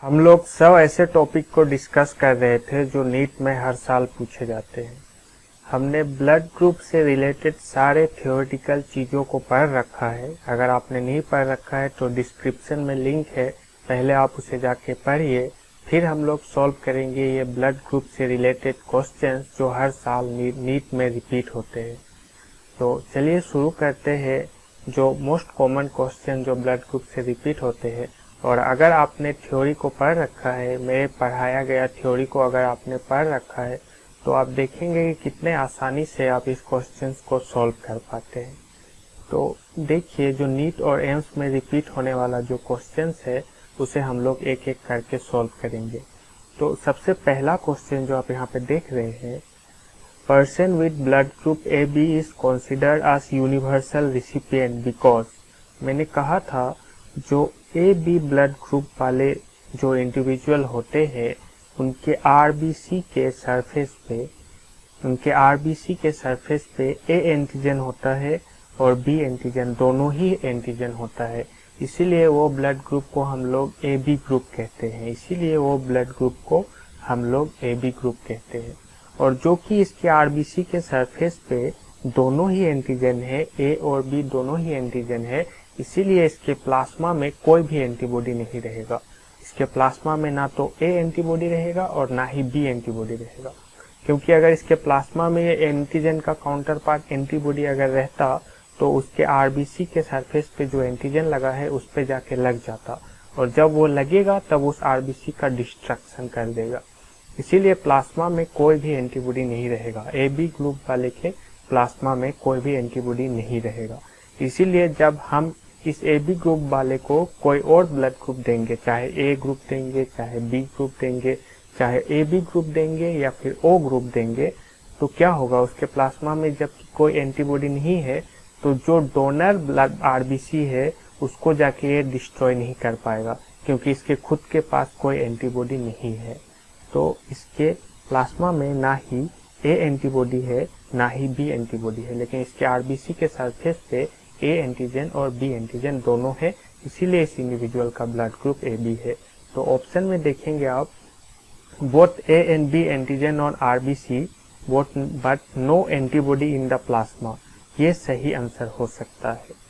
हम लोग सब ऐसे टॉपिक को डिस्कस कर रहे थे जो नीट में हर साल पूछे जाते हैं। हमने ब्लड ग्रुप से रिलेटेड सारे थ्योरेटिकल चीज़ों को पढ़ रखा है। अगर आपने नहीं पढ़ रखा है तो डिस्क्रिप्शन में लिंक है, पहले आप उसे जाके पढ़िए। फिर हम लोग सॉल्व करेंगे ये ब्लड ग्रुप से रिलेटेड क्वेश्चंस जो हर साल नीट में रिपीट होते हैं। तो चलिए शुरू करते हैं जो मोस्ट कॉमन क्वेश्चन जो ब्लड ग्रुप से रिपीट होते हैं। और अगर आपने थ्योरी को पढ़ रखा है, मेरे पढ़ाया गया थ्योरी को अगर आपने पढ़ रखा है तो आप देखेंगे कि कितने आसानी से आप इस क्वेश्चंस को सॉल्व कर पाते हैं। तो देखिए, जो नीट और एम्स में रिपीट होने वाला जो क्वेश्चंस है उसे हम लोग एक एक करके सॉल्व करेंगे। तो सबसे पहला क्वेश्चन जो आप यहाँ पे देख रहे हैं, person with blood group A B is considered as universal recipient because, मैंने कहा था जो ए बी ब्लड ग्रुप वाले जो इंडिविजुअल होते हैं उनके आरबीसी के सरफेस पे ए एंटीजन होता है और बी एंटीजन, दोनों ही एंटीजन होता है। इसीलिए वो ब्लड ग्रुप को हम लोग ए बी ग्रुप कहते हैं। और जो कि इसके आरबीसी के सरफेस पे दोनों ही एंटीजन है, ए और बी दोनों ही एंटीजन है, इसीलिए इसके प्लाज्मा में कोई भी एंटीबॉडी नहीं रहेगा। इसके प्लाज्मा में ना तो ए एंटीबॉडी रहेगा और ना ही बी एंटीबॉडी रहेगा, क्योंकि अगर इसके प्लाज्मा में एंटीजन का काउंटर पार्ट एंटीबॉडी अगर रहता तो उसके आरबीसी के सरफेस पे जो एंटीजन लगा है उस पे जाके लग जाता, और जब वो लगेगा तब उस आरबीसी का डिस्ट्रक्शन कर देगा। इसीलिए प्लाज्मा में कोई भी एंटीबॉडी नहीं रहेगा, ए बी ग्रुप वाले के प्लाज्मा में कोई भी एंटीबॉडी नहीं रहेगा। इसीलिए जब हम इस ए बी ग्रुप वाले को कोई और ब्लड ग्रुप देंगे, चाहे ए ग्रुप देंगे, चाहे बी ग्रुप देंगे, चाहे ए बी ग्रुप देंगे या फिर ओ ग्रुप देंगे, तो क्या होगा, उसके प्लाज्मा में जब कोई एंटीबॉडी नहीं है तो जो डोनर ब्लड आरबीसी है उसको जाके ये डिस्ट्रॉय नहीं कर पाएगा, क्योंकि इसके खुद के पास कोई एंटीबॉडी नहीं है। तो इसके प्लाज्मा में ना ही ए एंटीबॉडी है ना ही बी एंटीबॉडी है, लेकिन इसके आरबीसी के सरफेस पे ए एंटीजन और बी एंटीजन दोनों है, इसीलिए इस इंडिविजुअल का ब्लड ग्रुप ए बी है। तो ऑप्शन में देखेंगे आप, both A and B antigen on RBC but no antibody in the plasma, ये सही आंसर हो सकता है।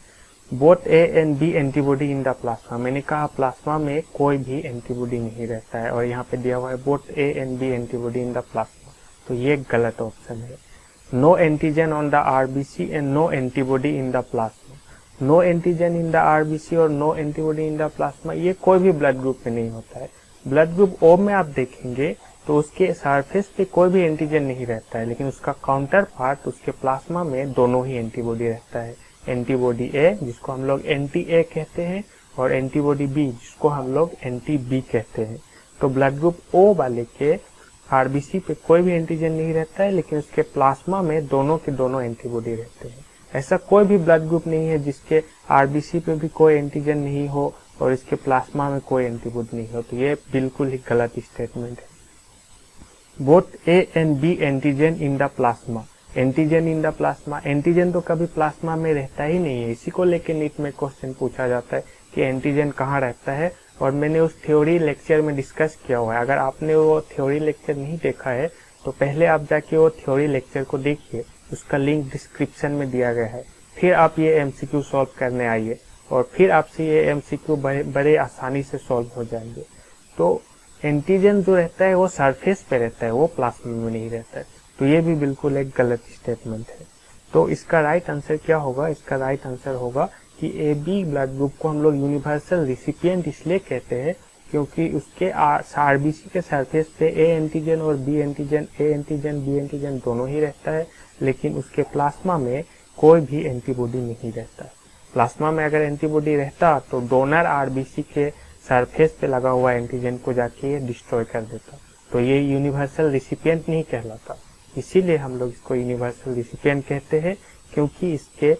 Both A and B antibody in the plasma, मैंने कहा प्लाज्मा में कोई भी एंटीबॉडी नहीं रहता है, और यहाँ पे दिया हुआ है both A and B antibody in the plasma, तो ये गलत ऑप्शन है। No antigen on the RBC and no antibody in the plasma, no antigen in the RBC और no antibody in the plasma, ये कोई भी ब्लड ग्रुप में नहीं होता है। ब्लड ग्रुप ओ में आप देखेंगे तो उसके सरफेस पे कोई भी एंटीजन नहीं रहता है, लेकिन उसका काउंटर पार्ट उसके प्लाज्मा में दोनों ही एंटीबॉडी रहता है। एंटीबॉडी ए जिसको हम लोग एंटी ए कहते हैं और एंटीबॉडी बी जिसको हम लोग एंटी बी कहते हैं। तो ब्लड ग्रुप ओ वाले के आरबीसी पे कोई भी एंटीजन नहीं रहता है, लेकिन उसके प्लाज्मा में दोनों के दोनों एंटीबॉडी रहते हैं। ऐसा कोई भी ब्लड ग्रुप नहीं है जिसके आरबीसी पे भी कोई एंटीजन नहीं हो और इसके प्लाज्मा में कोई एंटीबॉडी नहीं हो, तो ये बिल्कुल ही गलत स्टेटमेंट है। Both A and B antigen in the plasma, antigen in the plasma, antigen तो कभी प्लाज्मा में रहता ही नहीं है। इसी को लेकर नीट में क्वेश्चन पूछा जाता है कि एंटीजन कहाँ रहता है, और मैंने उस थ्योरी लेक्चर में डिस्कस किया हुआ है। अगर आपने वो थ्योरी लेक्चर नहीं देखा है तो पहले आप जाके वो थ्योरी लेक्चर को देखिए, उसका लिंक डिस्क्रिप्शन में दिया गया है। फिर आप ये एमसीक्यू सॉल्व करने आइए और फिर आपसे ये एमसीक्यू बड़े आसानी से सॉल्व हो जाएंगे। तो एंटीजन जो रहता है वो सरफेस पे रहता है, वो प्लाज्मा में नहीं रहता है, तो ये भी बिल्कुल एक गलत स्टेटमेंट है। तो इसका राइट आंसर क्या होगा, इसका राइट आंसर होगा कि ए बी ब्लड ग्रुप को हम लोग यूनिवर्सल रिसिपिएंट इसलिए कहते हैं क्योंकि उसके आरबीसी के सरफेस पे ए एंटीजन और B antigen, A antigen B antigen दोनों ही रहता है, लेकिन उसके प्लाज्मा में कोई भी एंटीबॉडी नहीं रहता है। प्लाज्मा में अगर एंटीबॉडी रहता तो डोनर आरबीसी के सरफेस पे लगा हुआ एंटीजन को जाके डिस्ट्रॉय कर देता, तो ये यूनिवर्सल रिसिपिएंट नहीं कहलाता। इसीलिए हम लोग इसको यूनिवर्सल रिसिपिएंट कहते हैं, क्योंकि इसके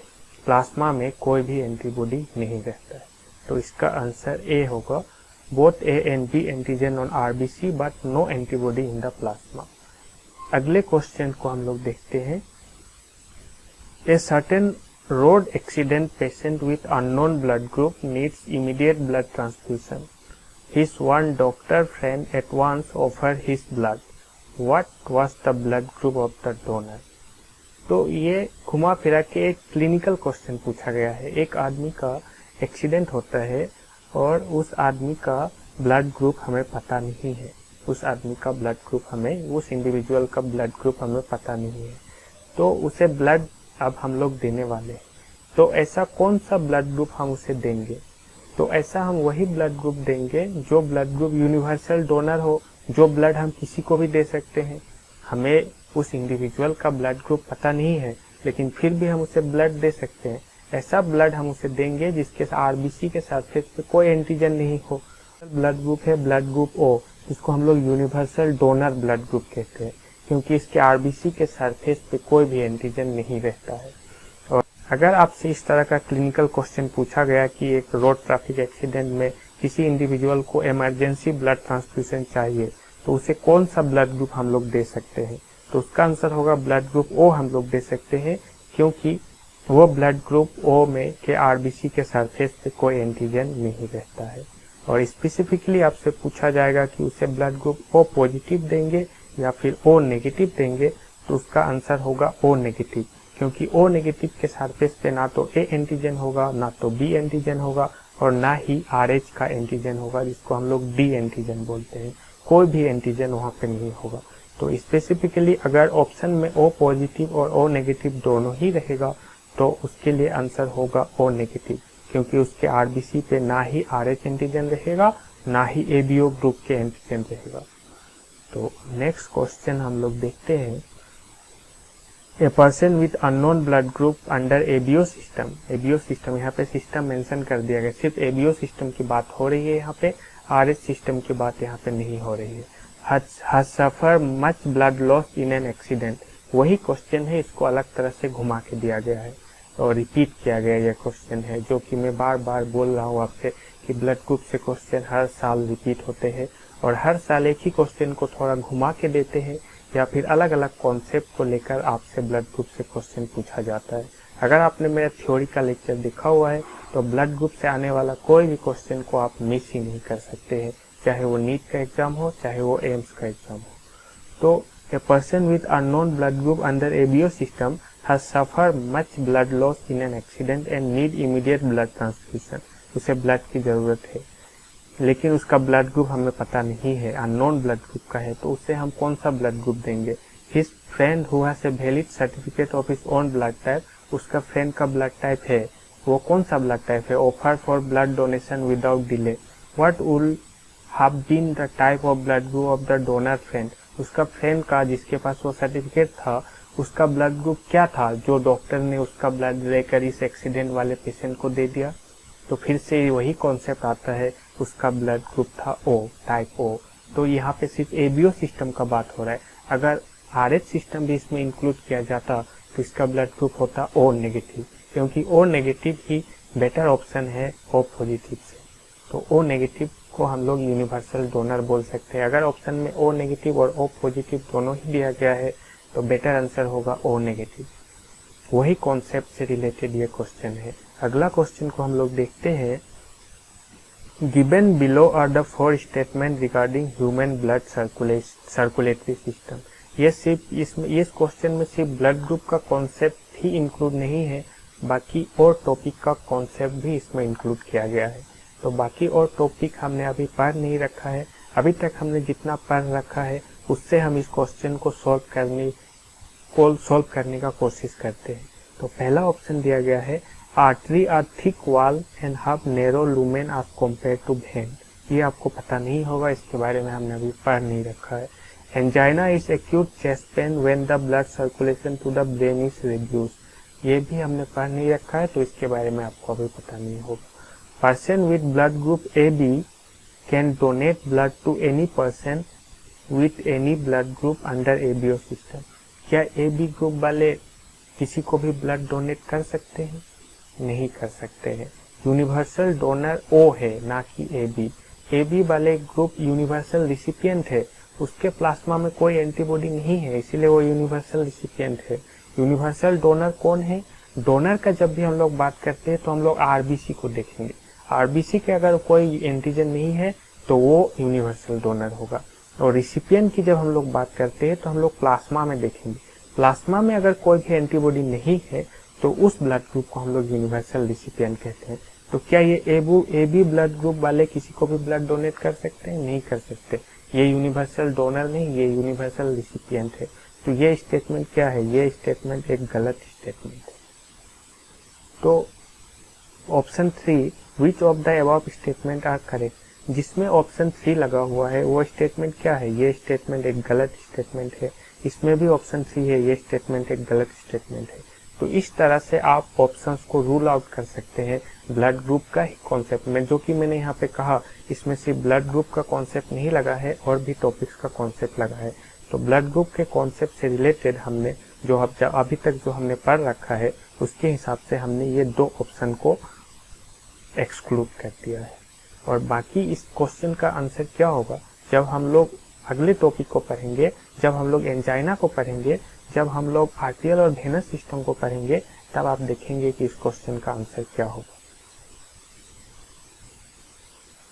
प्लाज्मा में कोई भी एंटीबॉडी नहीं रहता है। तो इसका आंसर ए होगा, both A and B antigen on RBC but no antibody in the plasma. अगले क्वेश्चन को हम लोग देखते हैं। A certain road accident patient with unknown blood group needs immediate blood transfusion. His one doctor friend at once offered his blood. What was the blood group of the donor? तो ये घुमा फिरा के एक क्लिनिकल क्वेश्चन पूछा गया है। एक आदमी का एक्सीडेंट होता है और उस आदमी का ब्लड ग्रुप हमें पता नहीं है, उस आदमी का ब्लड ग्रुप हमें, उस इंडिविजुअल का ब्लड ग्रुप हमें पता नहीं है, तो उसे ब्लड अब हम लोग देने वाले हैं। तो ऐसा कौन सा ब्लड ग्रुप हम उसे देंगे? तो ऐसा हम वही ब्लड ग्रुप देंगे जो ब्लड ग्रुप यूनिवर्सल डोनर हो, जो ब्लड हम किसी को भी दे सकते हैं। हमें उस इंडिविजुअल का ब्लड ग्रुप पता नहीं है, लेकिन फिर भी हम उसे ब्लड दे सकते हैं। ऐसा ब्लड हम उसे देंगे जिसके आरबीसी के सरफेस पे कोई एंटीजन नहीं हो। ब्लड ग्रुप है ब्लड ग्रुप ओ, जिसको हम लोग यूनिवर्सल डोनर ब्लड ग्रुप कहते हैं, क्योंकि इसके आरबीसी के सरफेस पे कोई भी एंटीजन नहीं रहता है। और अगर आपसे इस तरह का क्लिनिकल क्वेश्चन पूछा गया कि एक रोड ट्रैफिक एक्सीडेंट में किसी इंडिविजुअल को इमरजेंसी ब्लड ट्रांसफ्यूजन चाहिए, तो उसे कौन सा ब्लड ग्रुप हम लोग दे सकते हैं? तो उसका आंसर होगा ब्लड ग्रुप ओ हम लोग दे सकते हैं, क्योंकि वो ब्लड ग्रुप ओ में के आरबीसी के सरफेस पे कोई एंटीजन नहीं रहता है। और स्पेसिफिकली आपसे पूछा जाएगा कि उसे ब्लड ग्रुप ओ पॉजिटिव देंगे या फिर ओ नेगेटिव देंगे, तो उसका आंसर होगा ओ नेगेटिव, क्योंकि ओ नेगेटिव के सरफेस पे ना तो ए एंटीजन होगा, ना तो बी एंटीजन होगा, और ना ही आरएच का एंटीजन होगा, जिसको हम लोग डी एंटीजन बोलते हैं। कोई भी एंटीजन वहां पे नहीं होगा। तो स्पेसिफिकली अगर ऑप्शन में ओ पॉजिटिव और ओ नेगेटिव दोनों ही रहेगा, तो उसके लिए आंसर होगा ओ नेगेटिव, क्योंकि उसके आरबीसी पे ना ही आरएच एंटीजन रहेगा, ना ही एबीओ ग्रुप के एंटीजन रहेगा। तो नेक्स्ट क्वेश्चन हम लोग देखते हैं। A person with unknown blood group under ABO system, ABO system यहाँ पे सिस्टम मेंशन कर दिया गया, सिर्फ एबीओ सिस्टम की बात हो रही है यहाँ पे, आरएच सिस्टम की बात यहाँ पे नहीं हो रही है। has suffered much blood loss in an accident, वही क्वेश्चन है, इसको अलग तरह से घुमा के दिया गया है और रिपीट किया गया यह क्वेश्चन है, जो कि मैं बार बार बोल रहा हूँ आपसे कि ब्लड ग्रुप से क्वेश्चन हर साल रिपीट होते हैं और हर साल एक ही क्वेश्चन को थोड़ा घुमा के देते हैं या फिर अलग अलग कॉन्सेप्ट को लेकर आपसे ब्लड ग्रुप से क्वेश्चन पूछा जाता है। अगर आपने मेरा थ्योरी का लेक्चर देखा हुआ है तो ब्लड ग्रुप से आने वाला कोई भी क्वेश्चन को आप मिस ही नहीं कर सकते हैं, चाहे वो नीट का एग्जाम हो, चाहे वो एम्स का एग्जाम हो। तो a person with unknown blood group under ABO system has suffered much blood loss in an accident and need immediate blood transfusion, उसे ब्लड की जरूरत है, लेकिन उसका ब्लड ग्रुप हमें पता नहीं है, अननोन ब्लड ग्रुप का है, तो उसे हम कौन सा ब्लड ग्रुप देंगे? His friend who has a valid certificate of his own blood type, उसका फ्रेंड का ब्लड टाइप है, वो कौन सा ब्लड टाइप है? Offer for blood donation without delay, what will have been the type of blood group of the donor friend, उसका friend का जिसके पास वो सर्टिफिकेट था उसका ब्लड ग्रुप क्या था जो डॉक्टर ने उसका ब्लड लेकर इस एक्सीडेंट वाले पेशेंट को दे दिया? तो फिर से वही कॉन्सेप्ट आता है, उसका ब्लड ग्रुप था ओ, टाइप ओ। तो यहाँ पे सिर्फ एबीओ सिस्टम का बात हो रहा है, अगर आरएच सिस्टम भी इसमें इंक्लूड किया जाता तो इसका ब्लड ग्रुप होता ओ नेगेटिव, क्योंकि ओ नेगेटिव ही बेटर ऑप्शन है ओ पॉजिटिव से। तो ओ नेगेटिव को हम लोग यूनिवर्सल डोनर बोल सकते हैं। अगर ऑप्शन में ओ नेगेटिव और ओ पॉजिटिव दोनों ही दिया गया है तो बेटर आंसर होगा ओ नेगेटिव। वही कॉन्सेप्ट से रिलेटेड ये क्वेश्चन है। अगला क्वेश्चन को हम लोग देखते हैं। Given below are the 4 statement regarding human blood circulatory system. ये सिर्फ इस क्वेश्चन में सिर्फ ब्लड ग्रुप का कॉन्सेप्ट ही इंक्लूड नहीं है, बाकी और टॉपिक का कॉन्सेप्ट भी इसमें इंक्लूड किया गया है। तो बाकी और टॉपिक हमने अभी पढ़ नहीं रखा है, अभी तक हमने जितना पढ़ रखा है उससे हम इस क्वेश्चन को सॉल्व करने का कोशिश करते हैं। तो पहला ऑप्शन दिया गया है, artery are thick wall and have narrow lumen as compare to vein. ये आपको पता नहीं होगा, इसके बारे में हमने अभी पढ़ नहीं रखा है। Angina is acute chest pain when the blood circulation to the brain is reduced. ये भी हमने पढ़ नहीं रखा है, तो इसके बारे में आपको अभी पता नहीं होगा। Person with blood group A B can donate blood to any person with any blood group under ABO system. क्या ए बी ग्रुप वाले किसी को भी ब्लड डोनेट कर सकते हैं? नहीं कर सकते हैं। यूनिवर्सल डोनर ओ है, ना कि ए बी। ए बी वाले ग्रुप यूनिवर्सल रिसिपिएंट है, उसके प्लाज्मा में कोई एंटीबॉडी नहीं है, इसीलिए वो यूनिवर्सल रिसिपिएंट है। यूनिवर्सल डोनर कौन है? डोनर का जब भी हम लोग बात करते हैं तो हम लोग आरबीसी को देखेंगे। आरबीसी के अगर कोई एंटीजन नहीं है तो वो यूनिवर्सल डोनर होगा। और रिसिपिएंट की जब हम लोग बात करते हैं तो हम लोग प्लाज्मा में देखेंगे। प्लाज्मा में अगर कोई भी एंटीबॉडी नहीं है तो उस ब्लड ग्रुप को हम लोग यूनिवर्सल रिसिपिएंट कहते हैं। तो क्या ये ए बी ब्लड ग्रुप वाले किसी को भी ब्लड डोनेट कर सकते हैं? नहीं कर सकते। ये यूनिवर्सल डोनर नहीं, ये यूनिवर्सल रिसिपिएंट है। तो ये स्टेटमेंट क्या है? ये स्टेटमेंट एक गलत स्टेटमेंट है। तो option 3 which of the above statement are correct, जिसमें ऑप्शन 3 लगा हुआ है वो स्टेटमेंट क्या है? ये स्टेटमेंट एक गलत स्टेटमेंट है। इसमें भी ऑप्शन 3 है, ये स्टेटमेंट एक गलत स्टेटमेंट है। तो इस तरह से आप ऑप्शंस को रूल आउट कर सकते हैं ब्लड ग्रुप का ही कॉन्सेप्ट में। जो कि मैंने यहाँ पे कहा, इसमें सिर्फ ब्लड ग्रुप का कॉन्सेप्ट नहीं लगा है और भी टॉपिक्स का कॉन्सेप्ट लगा है। तो ब्लड ग्रुप के कॉन्सेप्ट से रिलेटेड हमने जो अभी तक जो हमने पढ़ रखा है उसके हिसाब से हमने ये 2 ऑप्शन को एक्सक्लूड कर दिया है। और बाकी इस क्वेश्चन का आंसर क्या होगा जब हम लोग अगले टॉपिक को पढ़ेंगे, जब हम लोग एंजाइना को पढ़ेंगे, जब हम लोग आर्टियल और वेनस सिस्टम को पढ़ेंगे, तब आप देखेंगे कि इस क्वेश्चन का आंसर क्या होगा।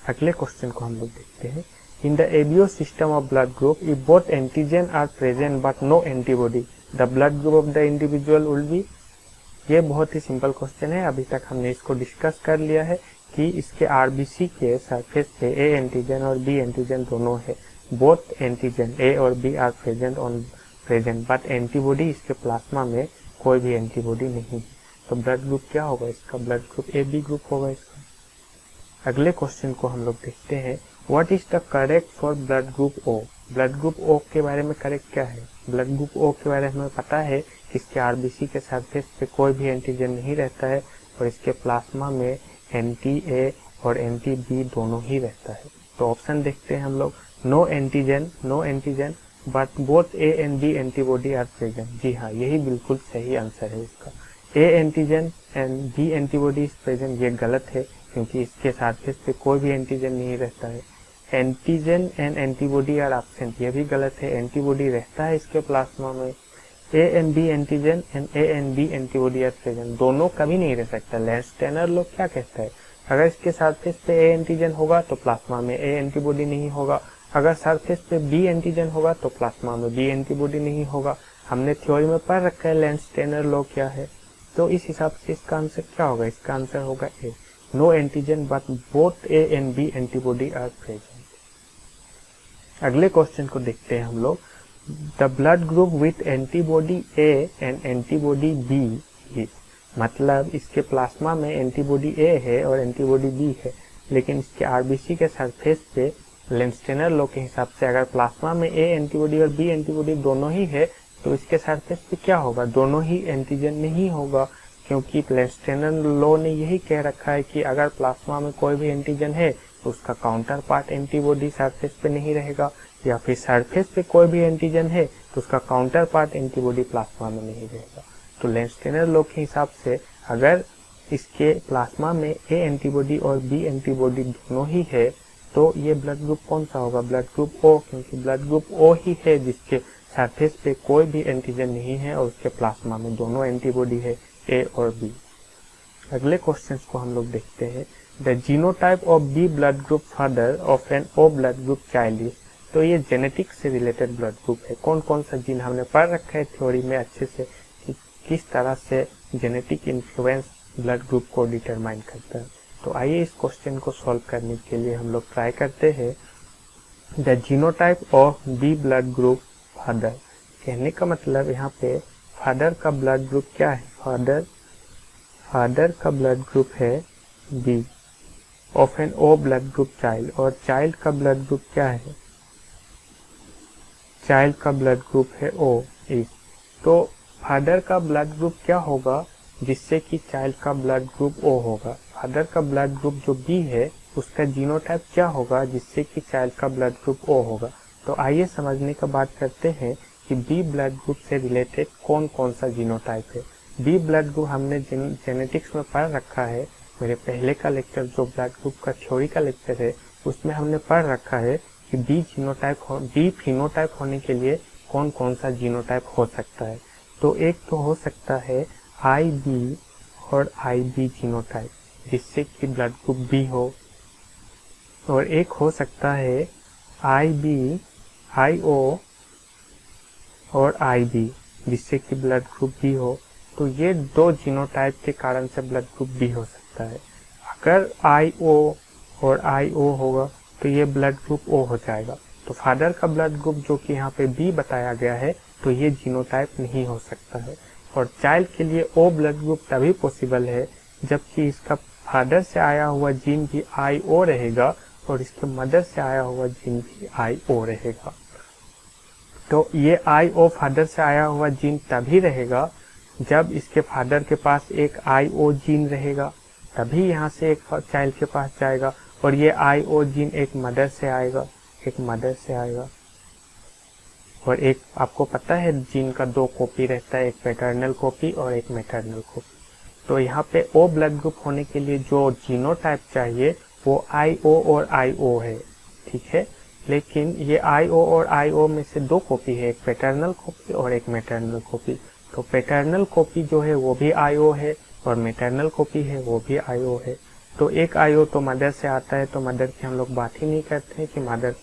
अगले क्वेश्चन को हम लोग देखते हैं। In the ABO system of blood group if both antigen are present but no antibody the blood group of the individual will be. ये बहुत ही सिंपल क्वेश्चन है। अभी तक हमने इसको डिस्कस कर लिया है कि इसके आरबीसी के सरफेस पे ए एंटीजन और बी एंटीजन दोनों है। बोथ एंटीजन ए और B are present but antibody इसके प्लाज्मा में कोई भी एंटीबॉडी नहीं है। तो ब्लड ग्रुप क्या होगा इसका? Blood group A B group होगा इसका। अगले क्वेश्चन को हम लोग देखते हैं। What is the correct for blood group O? Blood group O के बारे में करेक्ट क्या है? ब्लड ग्रुप ओ के बारे में हमें पता है कि इसके आरबीसी के सरफेस पे कोई भी एंटीजन नहीं रहता है और इसके प्लाज्मा में anti A or anti B दोनों ही रहता है। तो ऑप्शन देखते हैं हम लोग। No antigen but both A and B antibody are present. जी हाँ, यही बिल्कुल सही आंसर है इसका। A antigen and B antibody is present, ये गलत है क्योंकि इसके सरफेस पे कोई भी एंटीजन नहीं रहता है। Antigen and antibody are absent, ये भी गलत है। एंटीबॉडी रहता है इसके प्लाज्मा में। A and B antigen and A and B antibody are present, दोनों कभी नहीं रह सकता। लैंडस्टेनर लोग क्या कहता है? अगर इसके सरफेस पे ए एंटीजन होगा तो प्लाज्मा में ए एंटीबॉडी नहीं होगा। अगर सरफेस पे बी एंटीजन होगा तो प्लाज्मा में बी एंटीबॉडी नहीं होगा। हमने थ्योरी में पढ़ रखा है लैंडस्टेनर लॉ क्या है। तो इस हिसाब से इसका आंसर क्या होगा? इसका आंसर होगा A. No antigen but both A and B antibody are present. अगले क्वेश्चन को देखते हैं हम लोग। The blood group with antibody A and antibody B is, मतलब इसके प्लाज्मा में एंटीबॉडी ए है और एंटीबॉडी बी है, लेकिन इसके आरबीसी के सरफेस पे लैंडस्टेनर लॉ के हिसाब से अगर प्लाज्मा में ए एंटीबॉडी और बी एंटीबॉडी दोनों ही है तो इसके सरफेस पे क्या होगा? दोनों ही एंटीजन नहीं होगा, क्योंकि लैंडस्टेनर लॉ ने यही कह रखा है कि अगर प्लाज्मा में कोई भी एंटीजन है तो उसका काउंटर पार्ट एंटीबॉडी सरफेस पे नहीं रहेगा, या फिर सरफेस पे कोई भी एंटीजन है तो उसका काउंटर पार्ट एंटीबॉडी प्लाज्मा में नहीं रहेगा। तो लैंडस्टेनर लॉ के हिसाब से अगर इसके प्लाज्मा में ए एंटीबॉडी और बी एंटीबॉडी दोनों ही है तो ये ब्लड ग्रुप कौन सा होगा? ब्लड ग्रुप ओ, क्योंकि ब्लड ग्रुप ओ ही है जिसके सरफेस पे कोई भी एंटीजन नहीं है और उसके प्लाज्मा में दोनों एंटीबॉडी है, ए और बी। अगले क्वेश्चन को हम लोग देखते हैं। The genotype of B blood group father of an O blood group child is, तो ये जेनेटिक्स से रिलेटेड ब्लड ग्रुप है। कौन कौन सा जीन हमने पढ़ रखा है थ्योरी में अच्छे से कि किस तरह से जेनेटिक इन्फ्लुएंस ब्लड ग्रुप को डिटरमाइन करता है। तो आइए इस क्वेश्चन को सॉल्व करने के लिए हम लोग ट्राई करते हैं। The genotype of B blood group father, कहने का मतलब यहाँ पे फादर का ब्लड ग्रुप क्या है? फादर का ब्लड ग्रुप है B of an O blood group child, और चाइल्ड का ब्लड ग्रुप क्या है? चाइल्ड का ब्लड ग्रुप है ओ इस। तो फादर का ब्लड ग्रुप क्या होगा जिससे कि चाइल्ड का ब्लड ग्रुप ओ होगा? फादर का ब्लड ग्रुप जो बी है उसका जीनोटाइप क्या होगा जिससे कि चाइल्ड का ब्लड ग्रुप ओ होगा? तो आइए समझने का बात करते हैं कि बी ब्लड ग्रुप से रिलेटेड कौन कौन सा जीनोटाइप है। बी ब्लड ग्रुप हमने जेनेटिक्स में पढ़ रखा है। मेरे पहले का लेक्चर जो ब्लड ग्रुप का थ्योरी का लेक्चर है उसमें हमने पढ़ रखा है कि बी फिनोटाइप होने के लिए कौन कौन सा जीनोटाइप हो सकता है। तो एक तो हो सकता है आई बी और आई बी जीनोटाइप जिससे कि ब्लड ग्रुप बी हो। और एक हो सकता है IB, IO और IB, जिससे कि ब्लड ग्रुप बी हो। तो ये दो जीनोटाइप के कारण से ब्लड ग्रुप बी हो सकता है। अगर IO और IO होगा तो ये ब्लड ग्रुप O हो जाएगा। तो फादर का ब्लड ग्रुप जो कि यहाँ पे बी बताया गया है, तो ये जीनोटाइप नहीं हो सकता है। और चाइल्ड के लिए O ब्लड ग्रुप तभी पॉसिबल है जबकि इसका फादर से आया हुआ जीन भी IO रहेगा और इसके मदर से आया हुआ जीन भी IO रहेगा। तो ये IO फादर से आया हुआ जीन तभी रहेगा जब इसके फादर के पास एक IO जीन रहेगा, तभी यहाँ से एक चाइल्ड के पास जाएगा। और ये IO जीन एक मदर से आएगा, एक मदर से आएगा। और एक आपको पता है जीन का दो कॉपी रहता है, एक पैटर्नल कॉपी और एक मैटरनल कॉपी। तो यहाँ पे O ब्लड ग्रुप होने के लिए जो जीनोटाइप चाहिए वो IO और IO है, ठीक है। लेकिन ये IO और IO में से दो कॉपी है, एक पैटर्नल कॉपी और एक मैटरनल कॉपी। तो पैटर्नल कॉपी जो है वो भी IO है और मैटरनल कॉपी है वो भी IO है। तो एक IO तो मदर से आता है, तो मदर की हम लोग बात ही नहीं करते हैं कि मदर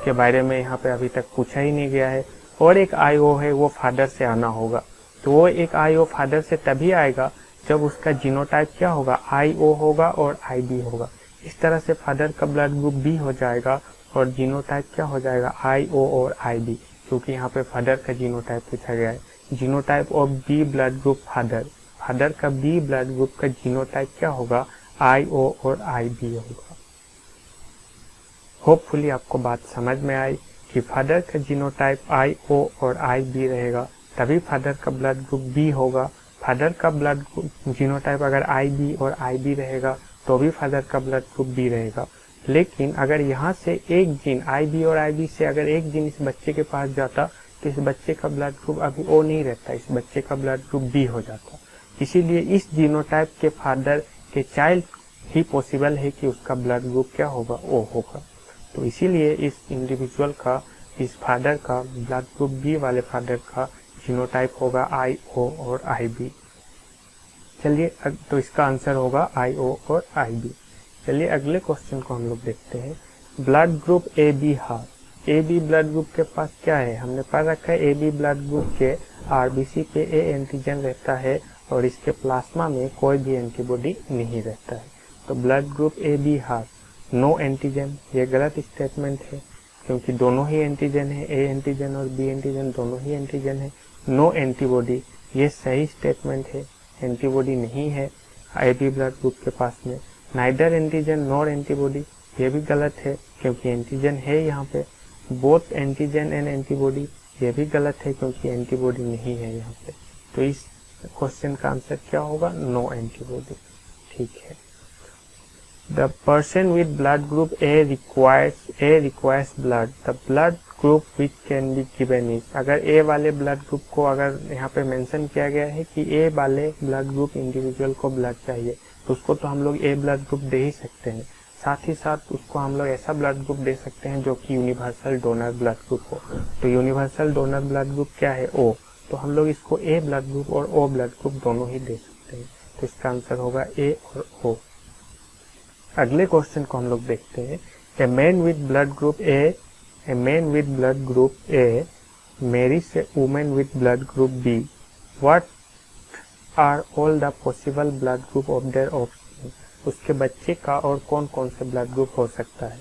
के बारे में यहाँ पे अभी तक पूछा ही नहीं गया है। और एक IO है वो फादर से आना होगा। तो वो एक IO फादर से तभी आएगा जब उसका जीनोटाइप क्या होगा, IO होगा और IB होगा। इस तरह से फादर का ब्लड ग्रुप B हो जाएगा और जीनोटाइप क्या हो जाएगा, IO और IB, क्योंकि यहाँ पे फादर का जीनोटाइप पूछा गया है। Genotype of B blood group father, father का B ब्लड ग्रुप का जीनोटाइप क्या होगा, IO और IB होगा। होपफुली आपको बात समझ में आई कि फादर का जीनोटाइप IO और IB रहेगा तभी फादर का ब्लड ग्रुप B होगा। फादर का ब्लड जीनोटाइप अगर IB और IB रहेगा तो भी फादर का ब्लड ग्रुप B रहेगा। लेकिन अगर यहाँ से एक जीन IB और IB से अगर एक जीन इस बच्चे के पास जाता तो इस बच्चे का ब्लड ग्रुप अभी O नहीं रहता, इस बच्चे का ब्लड ग्रुप B हो जाता। इसीलिए इस जीनोटाइप के फादर के चाइल्ड ही पॉसिबल है कि उसका ब्लड ग्रुप क्या होगा, O होगा। तो इसीलिए इस इंडिविजुअल का, इस फादर का ब्लड ग्रुप B वाले फादर का जीनोटाइप होगा IO और IB। चलिए तो इसका आंसर होगा IO और IB। चलिए अगले क्वेश्चन को हम लोग देखते हैं। Blood group AB half, AB blood group के पास क्या है, हमने पढ़ रखा है AB ब्लड ग्रुप के RBC पे A एंटीजन रहता है और इसके प्लाज्मा में कोई भी एंटीबॉडी नहीं रहता है। तो blood group AB have no antigen, ये गलत स्टेटमेंट है क्योंकि दोनों ही एंटीजन है, A एंटीजन और B एंटीजन दोनों ही एंटीजन है। नो एंटीबॉडी, ये सही स्टेटमेंट है, एंटीबॉडी नहीं है AB ब्लड ग्रुप के पास में। नाइदर एंटीजन नॉर एंटीबॉडी, ये भी गलत है क्योंकि एंटीजन है यहाँ पे। बोथ एंटीजन एंड एंटीबॉडी, ये भी गलत है क्योंकि एंटीबॉडी नहीं है यहाँ पे। तो इस क्वेश्चन का आंसर क्या होगा, नो एंटीबॉडी, ठीक है। The person with blood group A requires blood. The blood group which can be given is, अगर A वाले ब्लड ग्रुप को अगर यहाँ पे मेंशन किया गया है कि A वाले ब्लड ग्रुप इंडिविजुअल को ब्लड चाहिए तो उसको तो हम लोग A ब्लड ग्रुप दे ही सकते हैं। साथ ही साथ उसको हम लोग ऐसा ब्लड ग्रुप दे सकते हैं जो कि यूनिवर्सल डोनर ब्लड ग्रुप हो। तो यूनिवर्सल डोनर ब्लड ग्रुप क्या है, O। तो हम लोग इसको A ब्लड ग्रुप और O ब्लड ग्रुप दोनों ही दे सकते हैं। तो इसका आंसर होगा A और O। अगले क्वेश्चन को हम लोग देखते हैं। A man with blood group A marries a women with blood group B, what are all the possible blood group of their offspring. उसके बच्चे का और कौन कौन से ब्लड ग्रुप हो सकता है।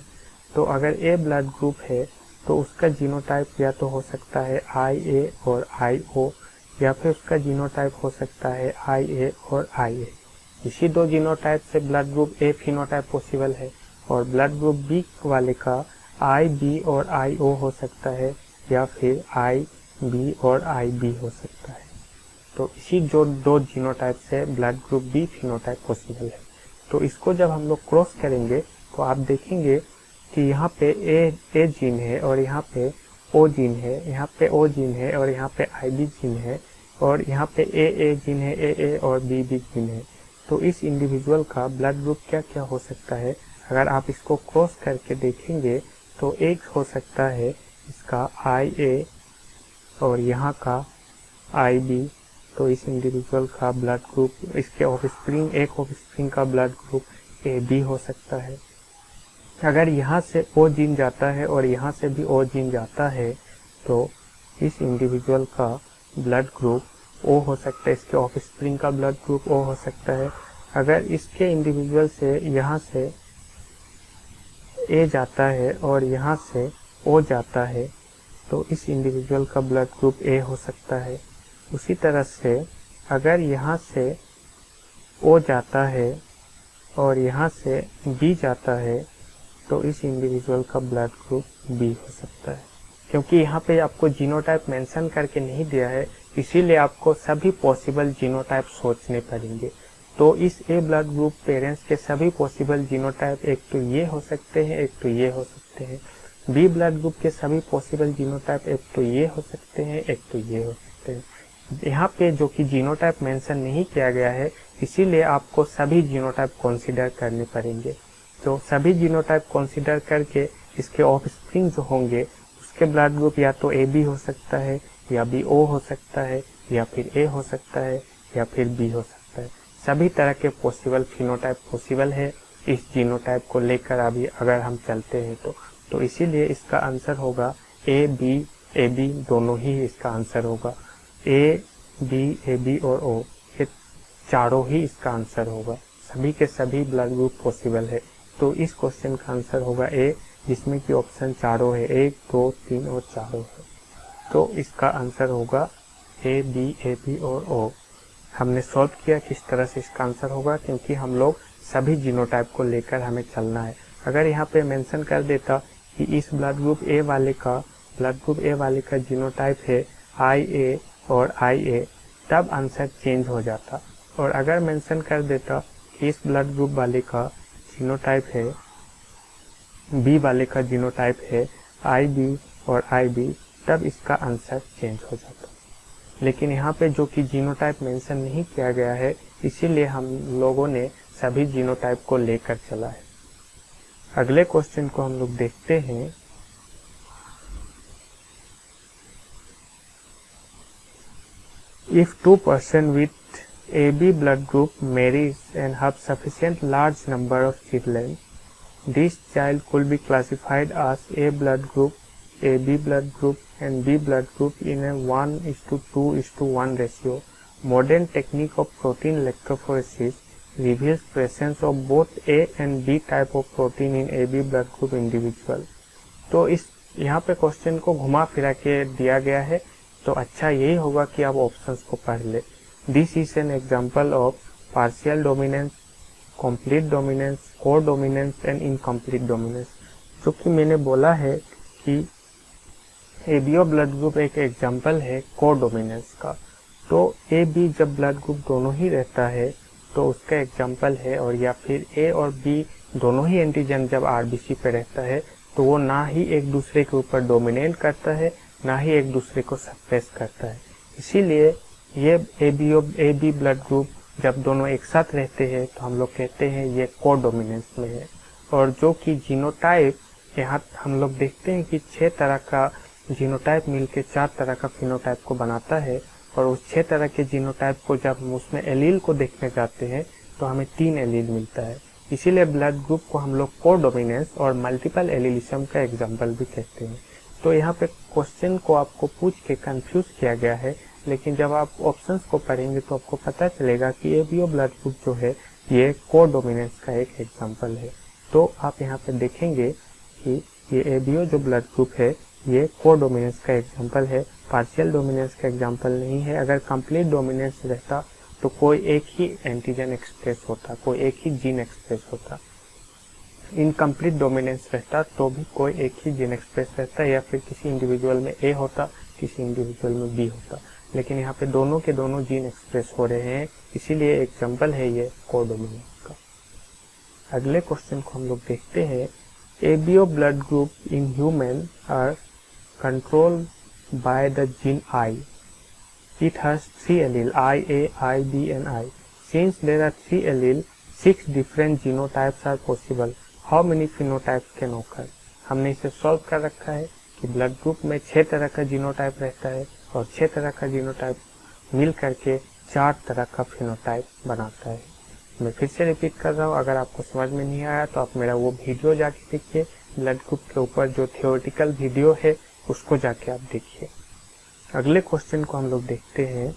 तो अगर ए ब्लड ग्रुप है तो उसका जीनोटाइप या तो हो सकता है IA और IO या फिर उसका जीनोटाइप हो सकता है IA और IA। इसी दो जीनोटाइप से blood group A phenotype possible है और ब्लड ग्रुप B वाले का IB और IO हो सकता है या फिर IB और IB हो सकता है। तो इसी जो दो जीनोटाइप से blood group B phenotype possible है। तो इसको जब हम लोग क्रॉस करेंगे तो आप देखेंगे कि यहाँ पे A जीन है और यहाँ पे O जीन है, यहाँ पे O जीन है और यहाँ पे IB जीन है और यहाँ पे AA जीन है, AA और BB जीन है। तो इस इंडिविजुअल का ब्लड ग्रुप क्या क्या हो सकता है, अगर आप इसको क्रॉस करके देखेंगे तो एक हो सकता है इसका IA और यहाँ का IB। तो इस इंडिविजुअल का ब्लड ग्रुप, इसके ऑफस्प्रिंग, एक ऑफस्प्रिंग का ब्लड ग्रुप AB हो सकता है। अगर यहाँ से ओ जीन जाता है और यहाँ से भी ओ जीन जाता है तो इस इंडिविजुअल का ब्लड ग्रुप ओ हो सकता है, इसके ऑफस्प्रिंग का ब्लड ग्रुप ओ हो सकता है। अगर इसके इंडिविजुअल से यहाँ से ए जाता है और यहाँ से ओ जाता है तो इस इंडिविजुअल का ब्लड ग्रुप ए हो सकता है। उसी तरह से अगर यहाँ से ओ जाता है और यहाँ से बी जाता है तो इस इंडिविजुअल का ब्लड ग्रुप बी हो सकता है। क्योंकि यहाँ पे आपको जीनोटाइप मेंशन करके नहीं दिया है, इसीलिए आपको सभी पॉसिबल जीनोटाइप सोचने पड़ेंगे। तो इस ए ब्लड ग्रुप पेरेंट्स के सभी पॉसिबल जीनोटाइप एक तो ये हो सकते हैं, एक तो ये हो सकते हैं। बी ब्लड ग्रुप के सभी पॉसिबल जीनोटाइप एक तो ये हो सकते हैं, एक तो ये हो सकते हैं। यहाँ पे जो कि जीनोटाइप मेंशन नहीं किया गया है, इसीलिए आपको सभी जीनोटाइप कंसीडर करने पड़ेंगे। तो सभी जीनोटाइप कंसीडर करके इसके ऑफस्प्रिंग जो होंगे उसके ब्लड ग्रुप या तो ए बी हो सकता है, या बी ओ हो सकता है, या फिर ए हो सकता है, या फिर बी हो सकता है। सभी तरह के पॉसिबल फिनोटाइप पॉसिबल है इस जीनोटाइप को लेकर अभी अगर हम चलते हैं तो इसीलिए इसका आंसर होगा ए बी दोनों ही इसका आंसर होगा। ए बी और ओ ये चारों ही इसका आंसर होगा। सभी के सभी ब्लड ग्रुप पॉसिबल है। तो इस क्वेश्चन का आंसर होगा ए, जिसमें कि ऑप्शन चारों है, 1, 2, 3 और चारों है। तो इसका आंसर होगा ए बी और ओ। हमने सॉल्व किया किस तरह से इसका आंसर होगा, क्योंकि हम लोग सभी जीनोटाइप को लेकर हमें चलना है। अगर यहाँ पे मेंशन कर देता कि इस ब्लड ग्रुप ए वाले का जीनोटाइप है IA और IA, तब आंसर चेंज हो जाता। और अगर मेंशन कर देता कि इस ब्लड ग्रुप वाले का जीनोटाइप है, बी वाले का जीनोटाइप है IB और IB, तब इसका आंसर चेंज हो जाता। लेकिन यहाँ पे जो कि जीनोटाइप मेंशन नहीं किया गया है, इसीलिए हम लोगों ने सभी जीनोटाइप को लेकर चला है। अगले क्वेश्चन को हम लोग देखते हैं। If 2 person with AB blood group marries and have sufficient large number of children, this child could be classified as A blood group, AB blood group and B blood group in a 1:2:1 ratio. Modern technique of protein electrophoresis reveals presence of both A and B type of protein in AB blood group individual. तो इस यहाँ पे question को घुमा फिरा के दिया गया है, तो अच्छा यही होगा कि आप ऑप्शंस को पढ़ ले। This is an example of partial dominance, complete dominance, core dominance and incomplete dominance. जो कि मैंने बोला है कि एबीओ ब्लड ग्रुप एक एग्जांपल है कोर डोमिनेंस का। तो ए बी जब ब्लड ग्रुप दोनों ही रहता है तो उसका एग्जांपल है, और या फिर ए और बी दोनों ही एंटीजन जब आरबीसी पे रहता है तो वो ना ही एक दूसरे के ऊपर डोमिनेट करता है, ना ही एक दूसरे को सप्रेस करता है। इसीलिए ये ए बी ब्लड ग्रुप जब दोनों एक साथ रहते हैं तो हम लोग कहते हैं ये को डोमिनेंस में है। और जो कि जीनोटाइप, यहाँ हम लोग देखते हैं कि 6 तरह का जीनोटाइप मिलके 4 तरह का फिनोटाइप को बनाता है, और उस 6 तरह के जीनोटाइप को जब हम उसमें एलील को देखने जाते हैं तो हमें 3 एलील मिलता है। इसीलिए ब्लड ग्रुप को हम लोग को डोमिनेंस और मल्टीपल एलीलिज्म का एग्जाम्पल भी कहते हैं। तो यहाँ पे क्वेश्चन को आपको पूछ के कंफ्यूज किया गया है, लेकिन जब आप ऑप्शंस को पढ़ेंगे तो आपको पता चलेगा कि एबीओ ब्लड ग्रुप जो है ये को डोमिनेंस का एक एग्जाम्पल है। तो आप यहाँ पे देखेंगे कि ये एबीओ जो ब्लड ग्रुप है ये को डोमिनेंस का एग्जाम्पल है, पार्शियल डोमिनेंस का एग्जाम्पल नहीं है। अगर कंप्लीट डोमिनेंस रहता तो कोई एक ही एंटीजन एक्सप्रेस होता, कोई एक ही जीन एक्सप्रेस होता। इनकम्प्लीट डोमिनेंस रहता तो भी कोई एक ही जीन एक्सप्रेस रहता, या फिर किसी इंडिविजुअल में ए होता, किसी इंडिविजुअल में बी होता। लेकिन यहाँ पे दोनों के दोनों जीन एक्सप्रेस हो रहे हैं, इसीलिए एग्जाम्पल है ये को डोमिनेंस का। अगले क्वेश्चन को हम लोग देखते हैं। ABO blood group in human are controlled by the gene I. It has 3 allele IA, IB and I. Since there are 3 allele, 6 different genotypes are possible. How many phenotypes can occur? हमने इसे solve कर रखा है कि blood group में 6 तरह का genotype रहता है, और 6 तरह का जीनोटाइप मिल करके 4 तरह का फिनोटाइप बनाता है। मैं फिर से रिपीट कर रहा हूँ, अगर आपको समझ में नहीं आया तो आप मेरा वो वीडियो जाके देखिए, ब्लड ग्रुप के ऊपर जो थियोरेटिकल वीडियो है उसको जाके आप देखिए। अगले क्वेश्चन को हम लोग देखते हैं,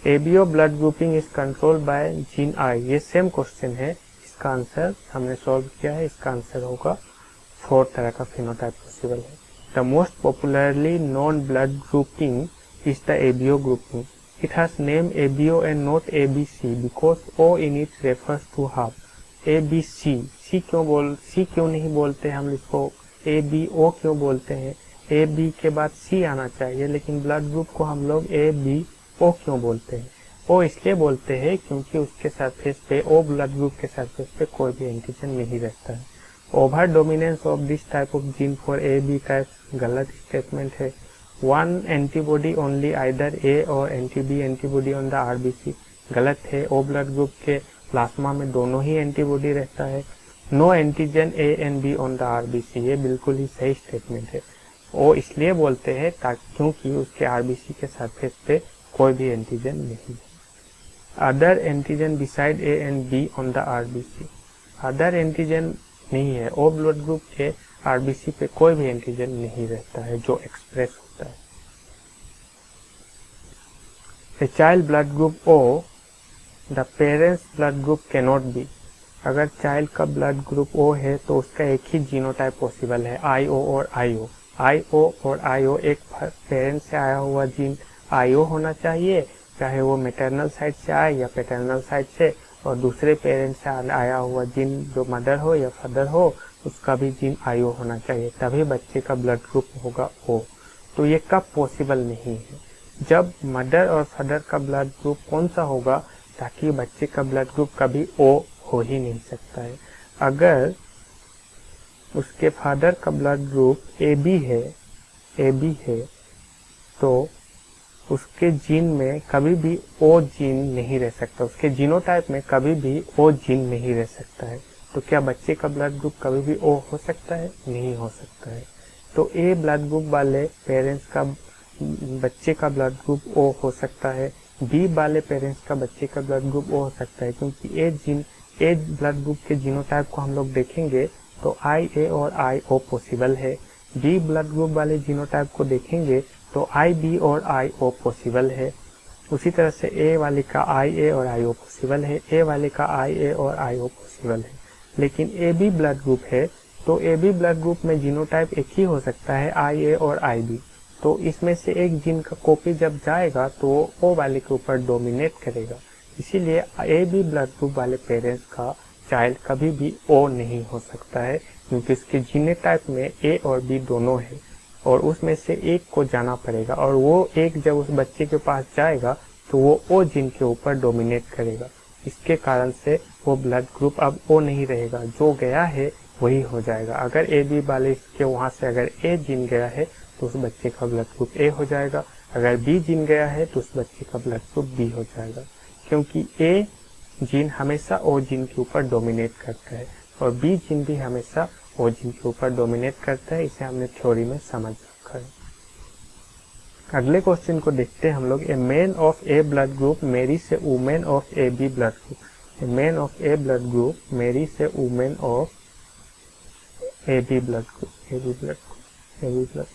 ABO blood grouping is controlled by gene I. ये सेम क्वेश्चन है, इसका आंसर हमने सॉल्व किया है, इसका आंसर होगा 4 तरह का फिनोटाइप पॉसिबल है। The most popularly known blood grouping is the ABO grouping. It has name ABO and not ABC because O in it refers to half. ABC, C क्यों नहीं बोलते हम इसको, एबीओ क्यों बोलते हैं, ए बी के बाद सी आना चाहिए, लेकिन ब्लड ग्रुप को हम लोग ए बी ओ क्यों बोलते हैं। ओ इसलिए बोलते हैं क्योंकि उसके सरफेस पे, ओ ब्लड ग्रुप के सरफेस पे कोई भी एंटीजन नहीं रहता है। Over dominance of this type of gene for A B type गलत स्टेटमेंट है। One antibody only either A or anti antibody on the RBC गलत है। ओ ब्लड ग्रुप के प्लाज्मा में दोनों ही एंटीबॉडी रहता है। No antigen A and B on the RBC, ये बिल्कुल ही सही स्टेटमेंट है। ओ इसलिए बोलते हैं ताकि क्योंकि उसके आरबीसी के सरफेस पे कोई भी एंटीजन नहीं है। Other antigen beside A and B on the RBC, other antigen नहीं है। ओ ब्लड ग्रुप के आरबीसी पे कोई भी एंटीजन नहीं रहता है जो एक्सप्रेस होता है। A child blood group O, the parents blood group cannot be. अगर चाइल्ड का ब्लड ग्रुप ओ है तो उसका एक ही जीनोटाइप पॉसिबल है, आईओ और आईओ। आईओ और आईओ एक पेरेंट से आया हुआ जीन आईओ होना चाहिए, चाहे वो मैटरनल साइड से आए या पैटर्नल साइड से, और दूसरे पेरेंट से आया हुआ जीन जो मदर हो या फादर हो उसका भी जीन आईओ होना चाहिए, तभी बच्चे का ब्लड ग्रुप होगा ओ। तो ये कब पॉसिबल नहीं है, जब मदर और फादर का ब्लड ग्रुप कौन सा होगा, ताकि बच्चे का ब्लड ग्रुप कभी ओ हो ही नहीं सकता है। अगर उसके फादर का ब्लड ग्रुप ए बी है तो उसके जीन में कभी भी ओ जीन नहीं रह सकता, उसके जीनोटाइप में कभी भी ओ जीन नहीं रह सकता है। तो क्या बच्चे का ब्लड ग्रुप कभी भी ओ हो सकता है? नहीं हो सकता है। तो ए ब्लड ग्रुप वाले पेरेंट्स का बच्चे का ब्लड ग्रुप ओ हो सकता है, बी वाले पेरेंट्स का बच्चे का ब्लड ग्रुप ओ हो सकता है, क्योंकि ए ब्लड ग्रुप के जीनोटाइप को हम लोग देखेंगे तो आई ए और आई ओ पॉसिबल है। बी ब्लड ग्रुप वाले जीनोटाइप को देखेंगे तो आई बी और आई ओ पॉसिबल है। उसी तरह से ए वाले का आई ए और आई ओ पॉसिबल है, ए वाले का आई ए और आई ओ पॉसिबल है। लेकिन ए बी ब्लड ग्रुप है तो ए बी ब्लड ग्रुप में जीनोटाइप एक ही हो सकता है, आई ए और आई बी। तो इसमें से एक जीन का कॉपी जब जाएगा तो वो ओ वाले के ऊपर डोमिनेट करेगा। इसीलिए ए बी ब्लड ग्रुप वाले पेरेंट्स का चाइल्ड कभी भी ओ नहीं हो सकता है, क्योंकि इसके जीनोटाइप में ए और बी दोनों है और उसमें से एक को जाना पड़ेगा, और वो एक जब उस बच्चे के पास जाएगा तो वो ओ जीन के ऊपर डोमिनेट करेगा। इसके कारण से वो ब्लड ग्रुप अब ओ नहीं रहेगा, जो गया है वही हो जाएगा। अगर ए बी वाले के वहां से अगर ए जीन गया है तो उस बच्चे का ब्लड ग्रुप ए हो जाएगा, अगर बी जीन गया है तो उस बच्चे का ब्लड ग्रुप बी हो जाएगा, क्योंकि ए जीन हमेशा ओ जीन के ऊपर डोमिनेट करता है और बी जीन भी हमेशा ओ जीन के ऊपर डोमिनेट करता है। इसे हमने थ्योरी में समझ रखा है। अगले क्वेश्चन को देखते हैं हम लोग। A man of A blood group marry से women of a B blood group. A man of A blood group marry से women of a B blood group. A B blood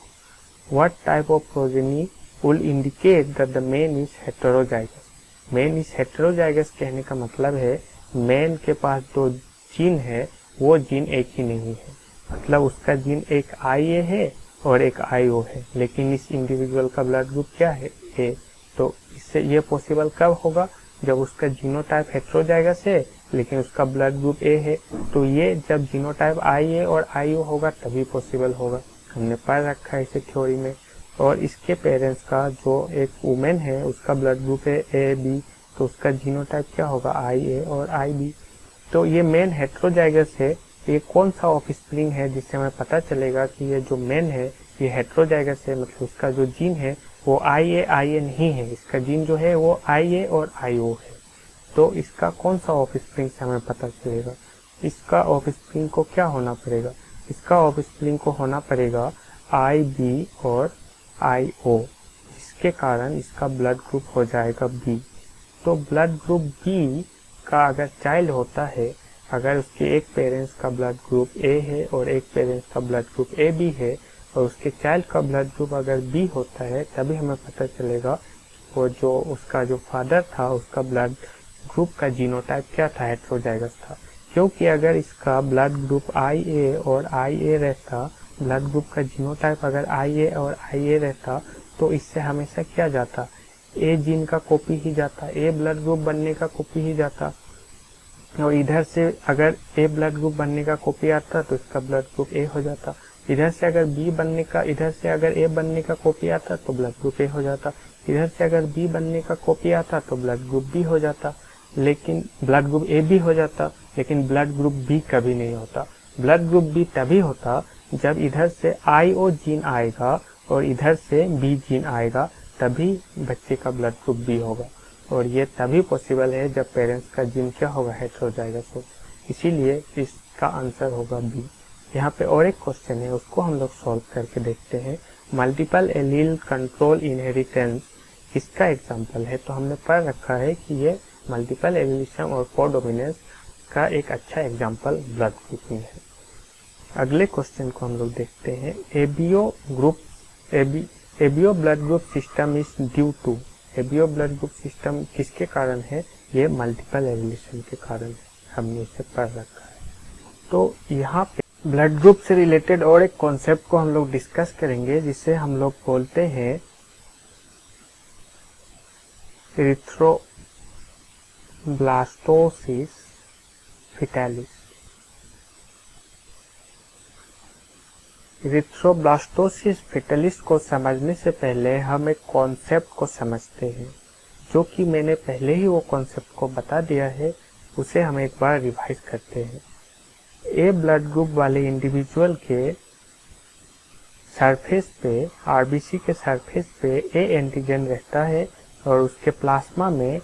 what type of progeny will indicate that the man is heterozygous. Man is heterozygous कहने का मतलब है man के पास जो gene है वो gene एक ही नहीं है, मतलब उसका जीन एक आई ए है और एक आई ओ है, लेकिन इस इंडिविजुअल का ब्लड ग्रुप क्या है? ए। तो इससे ये पॉसिबल कब होगा? जब उसका जीनोटाइप हेटेरोजाइगस है लेकिन उसका ब्लड ग्रुप ए है। तो ये जब जीनोटाइप आई ए और आई ओ होगा तभी पॉसिबल होगा। हमने पढ़ रखा है इसे थ्योरी में। और इसके पेरेंट्स का जो एक वुमेन है उसका ब्लड ग्रुप है ए बी, तो उसका जीनोटाइप क्या होगा? आई ए और आई बी। तो ये मेन हेटेरोजाइगस है। ये कौन सा ऑफस्प्रिंग है जिससे हमें पता चलेगा कि ये जो मेन है ये हेटेरोजाइगस है, मतलब उसका जो जीन है वो आई ए नहीं है, इसका जीन जो है वो आई ए और आई ओ है। तो इसका कौन सा ऑफस्प्रिंग से हमें पता चलेगा? इसका ऑफस्प्रिंग को क्या होना पड़ेगा? इसका ऑफस्प्रिंग को होना पड़ेगा आई बी और आई ओ, जिसके कारण इसका ब्लड ग्रुप हो जाएगा बी। तो ब्लड ग्रुप बी का अगर चाइल्ड होता है, अगर उसके एक पेरेंट्स का ब्लड ग्रुप ए है और एक पेरेंट्स का ब्लड ग्रुप ए बी है और उसके चाइल्ड का ब्लड ग्रुप अगर बी होता है, तभी हमें पता चलेगा वो जो उसका जो फादर था उसका ब्लड ग्रुप का जीनोटाइप क्या था, हेटेरोजाइगस था। क्योंकि अगर इसका ब्लड ग्रुप आई ए और आई ए रहता, ब्लड ग्रुप का जीनोटाइप अगर आई ए और आई ए रहता, तो इससे हमेशा क्या जाता, ए जीन का कॉपी ही जाता, ए ब्लड ग्रुप बनने का कॉपी ही जाता। और इधर से अगर ए ब्लड ग्रुप बनने का कॉपी आता तो इसका ब्लड ग्रुप ए हो जाता। इधर से अगर बी बनने का, इधर से अगर ए बनने का कॉपी आता तो ब्लड ग्रुप ए हो जाता। इधर से अगर बी बनने का कॉपी आता तो ब्लड ग्रुप बी हो जाता, लेकिन ब्लड ग्रुप ए बी हो जाता, लेकिन ब्लड ग्रुप बी कभी नहीं होता। ब्लड ग्रुप बी तभी होता जब इधर से आईओ जीन आएगा और इधर से बी जीन आएगा, तभी बच्चे का ब्लड ग्रुप बी होगा। और ये तभी पॉसिबल है जब पेरेंट्स का जीन क्या होगा, हेटेरोजाइगस हो। इसीलिए इसका आंसर होगा बी। यहाँ पे और एक क्वेश्चन है, उसको हम लोग सॉल्व करके देखते हैं। मल्टीपल एलील कंट्रोल इनहेरिटेंस इसका एग्जाम्पल है। तो हमने पढ़ रखा है कि ये मल्टीपल एलिलिज्म और कोडोमिनेंस का एक अच्छा एग्जाम्पल ब्लड ग्रुपिंग है। अगले क्वेश्चन को हम लोग देखते हैं। ABO blood group system is due to, ABO blood group system किसके कारण है, ये मल्टीपल एलिलिज्म के कारण है। हमने इसे पढ़ रखा है। तो यहाँ पे ब्लड ग्रुप से रिलेटेड और एक कॉन्सेप्ट को हम लोग डिस्कस करेंगे, जिसे हम लोग बोलते हैं इरिथ्रोब्लास्टोसिस फेटालिस। इरिथ्रोब्लास्टोसिस फेटालिस को समझने से पहले हम एक कॉन्सेप्ट को समझते हैं, जो कि मैंने पहले ही वो कॉन्सेप्ट को बता दिया है। उसे हम एक बार रिवाइज करते हैं। ए ब्लड ग्रुप वाले इंडिविजुअल के सरफेस पे, आरबीसी के सरफेस पे ए एंटीजन रहता है और उसके प्लाज्मा में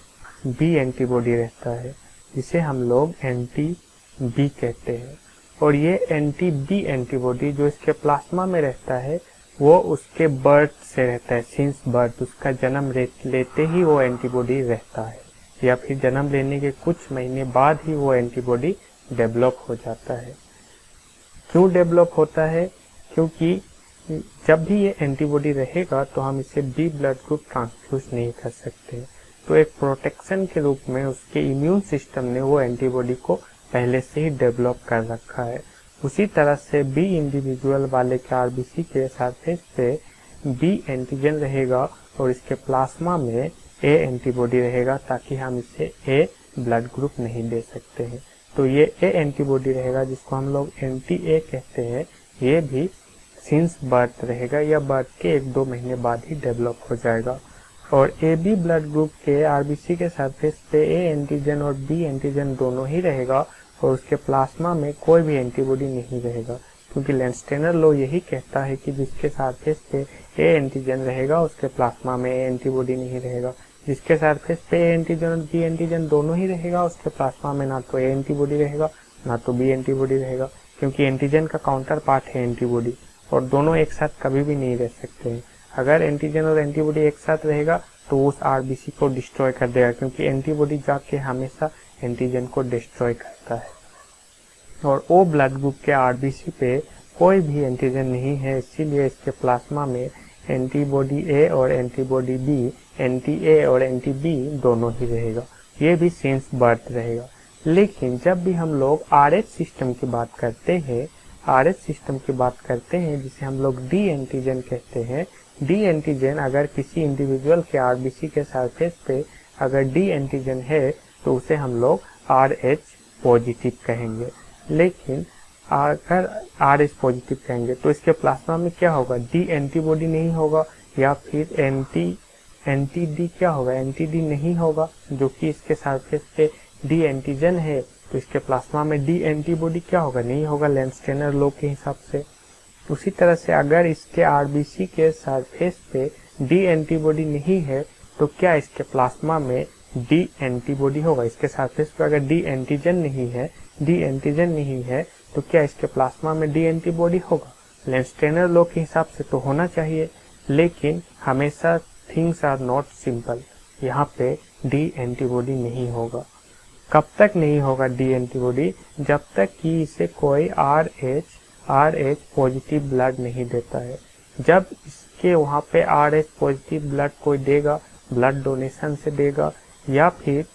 बी एंटीबॉडी रहता है, जिसे हम लोग एंटी बी कहते हैं। और ये एंटी बी एंटीबॉडी जो इसके प्लाज्मा में रहता है, वो उसके बर्थ से रहता है। सिंस बर्थ, उसका जन्म लेते ही वो एंटीबॉडी रहता है, या फिर जन्म लेने के कुछ महीने बाद ही वो एंटीबॉडी डेवलप हो जाता है। क्यों डेवलप होता है? क्योंकि जब भी ये एंटीबॉडी रहेगा तो हम इसे बी ब्लड ग्रुप ट्रांसफ्यूज नहीं कर सकते। तो एक प्रोटेक्शन के रूप में उसके इम्यून सिस्टम ने वो एंटीबॉडी को पहले से ही डेवलप कर रखा है। उसी तरह से बी इंडिविजुअल वाले के आरबीसी के सरफेस पे बी एंटीजन रहेगा और इसके प्लाज्मा में ए एंटीबॉडी रहेगा, ताकि हम इसे ए ब्लड ग्रुप नहीं दे सकते हैं। तो ये ए एंटीबॉडी रहेगा, जिसको हम लोग एंटी ए कहते हैं। ये भी सिंस बर्थ रहेगा, या बर्थ के 1-2 महीने बाद ही डेवलप हो जाएगा। और ए बी ब्लड ग्रुप के आरबीसी के सरफेस पे ए एंटीजन और बी एंटीजन दोनों ही रहेगा और उसके प्लाज्मा में कोई भी एंटीबॉडी नहीं रहेगा, क्योंकि लैंडस्टेनर लॉ यही कहता है कि जिसके सरफेस पे ए एंटीजन रहेगा उसके प्लाज्मा में ए एंटीबॉडी नहीं रहेगा। जिसके सरफेस पे ए एंटीजन और बी एंटीजन दोनों ही रहेगा, उसके प्लाज्मा में ना तो ए एंटीबॉडी रहेगा ना तो बी एंटीबॉडी रहेगा, क्योंकि एंटीजन का काउंटर पार्ट है एंटीबॉडी, और दोनों एक साथ कभी भी नहीं रह सकते हैं। अगर एंटीजन और एंटीबॉडी एक साथ रहेगा तो उस आरबीसी को डिस्ट्रॉय कर देगा, क्योंकि एंटीबॉडी जाके हमेशा एंटीजन को डिस्ट्रॉय करता है। और ओ ब्लड ग्रुप के आरबीसी पे कोई भी एंटीजन नहीं है, इसीलिए इसके प्लाज्मा में एंटीबॉडी ए और antibody B, anti A or anti B दोनों ही रहेगा। ये भी सिंस बर्थ रहेगा। लेकिन जब भी हम लोग आरएच सिस्टम की बात करते हैं, आरएच सिस्टम की बात करते हैं जिसे हम लोग डी एंटीजन कहते हैं। डी एंटीजन अगर किसी इंडिविजुअल के आरबीसी के सरफेस पे अगर डी एंटीजन है तो उसे हम लोग आरएच पॉजिटिव कहेंगे। लेकिन अगर आरएच पॉजिटिव कहेंगे तो इसके प्लाज्मा में क्या होगा, डी एंटीबॉडी नहीं होगा, या फिर एंटी डी क्या होगा, एंटी डी नहीं होगा, जो कि इसके सरफेस पे डी एंटीजन है तो इसके प्लाज्मा में डी एंटीबॉडी क्या होगा, नहीं होगा, लैंडस्टेनर लॉ के हिसाब से। उसी तरह से अगर इसके आरबीसी के सरफेस पे डी एंटीबॉडी नहीं है तो क्या इसके प्लाज्मा में डी एंटीबॉडी होगा। इसके सरफेस पे अगर डी एंटीजन नहीं है तो क्या इसके प्लाज्मा में डी एंटीबॉडी होगा। लैंडस्टेनर लॉ के हिसाब से तो होना चाहिए, लेकिन हमेशा थिंग्स आर नॉट सिंपल। यहाँ पे डी एंटीबॉडी नहीं होगा। कब तक नहीं होगा डी एंटीबॉडी? जब तक कि इसे कोई RH पॉजिटिव ब्लड नहीं देता है। जब इसके वहाँ पे RH पॉजिटिव ब्लड कोई देगा, ब्लड डोनेशन से देगा या फिर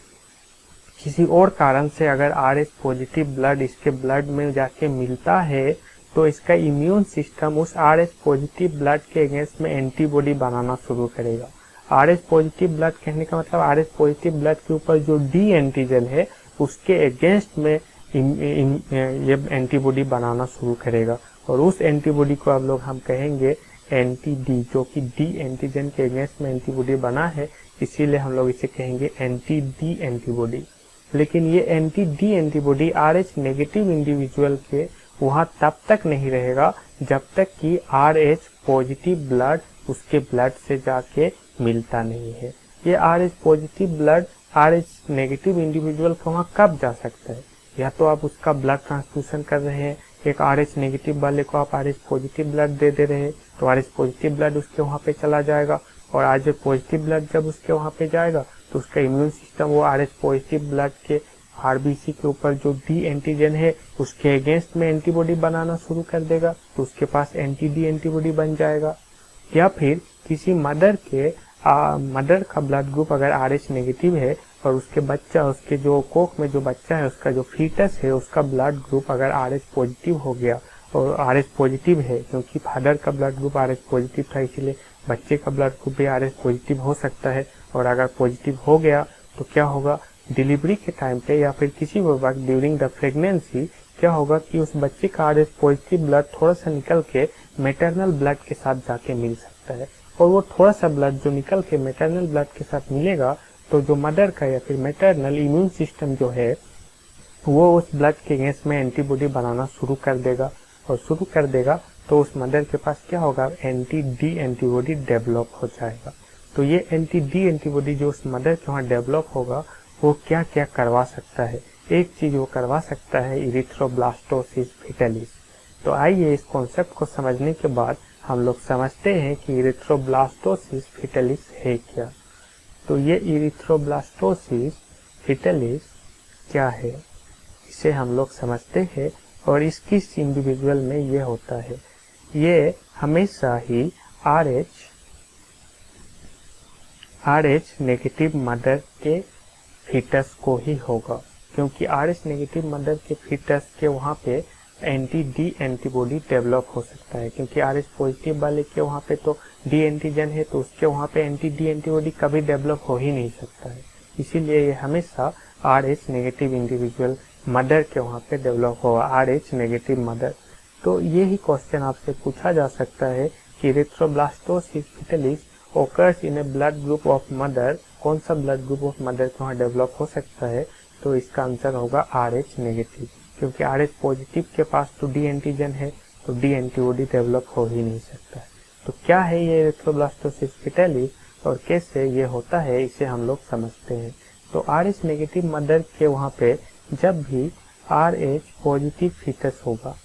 किसी और कारण से अगर RH पॉजिटिव ब्लड इसके ब्लड में जाके मिलता है, तो इसका इम्यून सिस्टम उस RH पॉजिटिव ब्लड के अगेंस्ट में एंटीबॉडी बनाना शुरू करेगा। RH पॉजिटिव ब्लड कहने का मतलब RH पॉजिटिव ब्लड के ऊपर जो डी एंटीजन है उसके अगेंस्ट में ये एंटीबॉडी बनाना शुरू करेगा, और उस एंटीबॉडी को हम कहेंगे एंटी डी, जो कि डी एंटीजन के अगेंस्ट में एंटीबॉडी बना है, इसीलिए हम लोग इसे कहेंगे एंटी डी एंटीबॉडी। लेकिन ये anti D antibody RH negative individual के वहां तब तक नहीं रहेगा जब तक कि RH पॉजिटिव ब्लड उसके ब्लड से जाके मिलता नहीं है। ये RH positive blood RH negative individual के वहां कब जा सकता है? या तो आप उसका ब्लड ट्रांसफ्यूजन कर रहे हैं, एक RH नेगेटिव वाले को आप RH पॉजिटिव ब्लड दे रहे हैं, तो RH पॉजिटिव ब्लड उसके वहां पे चला जाएगा, और RH पॉजिटिव ब्लड जब उसके वहां पे जाएगा तो उसका इम्यून सिस्टम वो RH पॉजिटिव ब्लड के RBC के ऊपर जो डी एंटीजन है उसके अगेंस्ट में एंटीबॉडी बनाना शुरू कर देगा, तो उसके पास एंटी डी एंटीबॉडी बन जाएगा। या फिर किसी मदर का ब्लड ग्रुप अगर RH नेगेटिव है और उसके बच्चा, उसके जो कोख में जो बच्चा है, उसका जो फीटस है, उसका ब्लड ग्रुप अगर RH पॉजिटिव हो गया और RH पॉजिटिव है, क्योंकि फादर का ब्लड ग्रुप RH पॉजिटिव था, इसलिए बच्चे का ब्लड ग्रुप भी RH पॉजिटिव हो सकता है। और अगर पॉजिटिव हो गया तो क्या होगा, डिलीवरी के टाइम पे या फिर किसी भी वक्त ड्यूरिंग द प्रेगनेंसी क्या होगा कि उस बच्चे का RH पॉजिटिव ब्लड थोड़ा सा निकल के मैटरनल ब्लड के साथ जाके मिल सकता है, और वो थोड़ा सा ब्लड जो निकल के मैटरनल ब्लड के साथ मिलेगा तो जो मदर का या फिर मैटरनल इम्यून सिस्टम जो है वो उस ब्लड के अगेंस्ट में एंटीबॉडी बनाना शुरू कर देगा, और शुरू कर देगा तो उस मदर के पास क्या होगा, एंटी डी एंटीबॉडी डेवलप हो जाएगा। तो ये एंटी डी एंटीबॉडी जो उस मदर के वहाँ डेवलप होगा वो क्या क्या करवा सकता है? एक चीज वो करवा सकता है इरिथ्रोब्लास्टोसिस फिटलिस। तो आइए इस कॉन्सेप्ट को समझने के बाद हम लोग समझते हैं कि इरिथ्रोब्लास्टोसिस फिटलिस है क्या। तो ये इरिथ्रोब्लास्टोसिस फिटलिस क्या है, इसे हम लोग समझते हैं, और इस किस इंडिविजुअल में ये होता है। ये हमेशा ही RH नेगेटिव मदर के फीटस को ही होगा, क्योंकि RH नेगेटिव मदर के फीटस के वहाँ पे एंटी डी एंटीबॉडी डेवलप हो सकता है, क्योंकि RH पॉजिटिव वाले के वहाँ पे तो डी एंटीजन है, तो उसके वहाँ पे एंटी डी एंटीबॉडी कभी डेवलप हो ही नहीं सकता है। इसीलिए ये हमेशा RH नेगेटिव इंडिविजुअल मदर के वहाँ पे डेवलप होगा, RH नेगेटिव मदर। तो ये ही क्वेश्चन आपसे पूछा जा सकता है कि erythroblastosis fetalis occurs in a blood group of mother, कौन सा ब्लड ग्रुप ऑफ मदर के वहाँ डेवलप हो सकता है? तो इसका आंसर होगा RH नेगेटिव, क्योंकि RH पॉजिटिव के पास तो डी एंटीजन है, तो डी एंटीबॉडी डेवलप हो ही नहीं सकता है। तो क्या है ये इरिथ्रोब्लास्टोसिस फिटलिस और कैसे ये होता है, इसे हम लोग समझते हैं। तो RH नेगेटिव मदर के वहाँ पे जब भी RH पॉजिटिव फीटस होगा,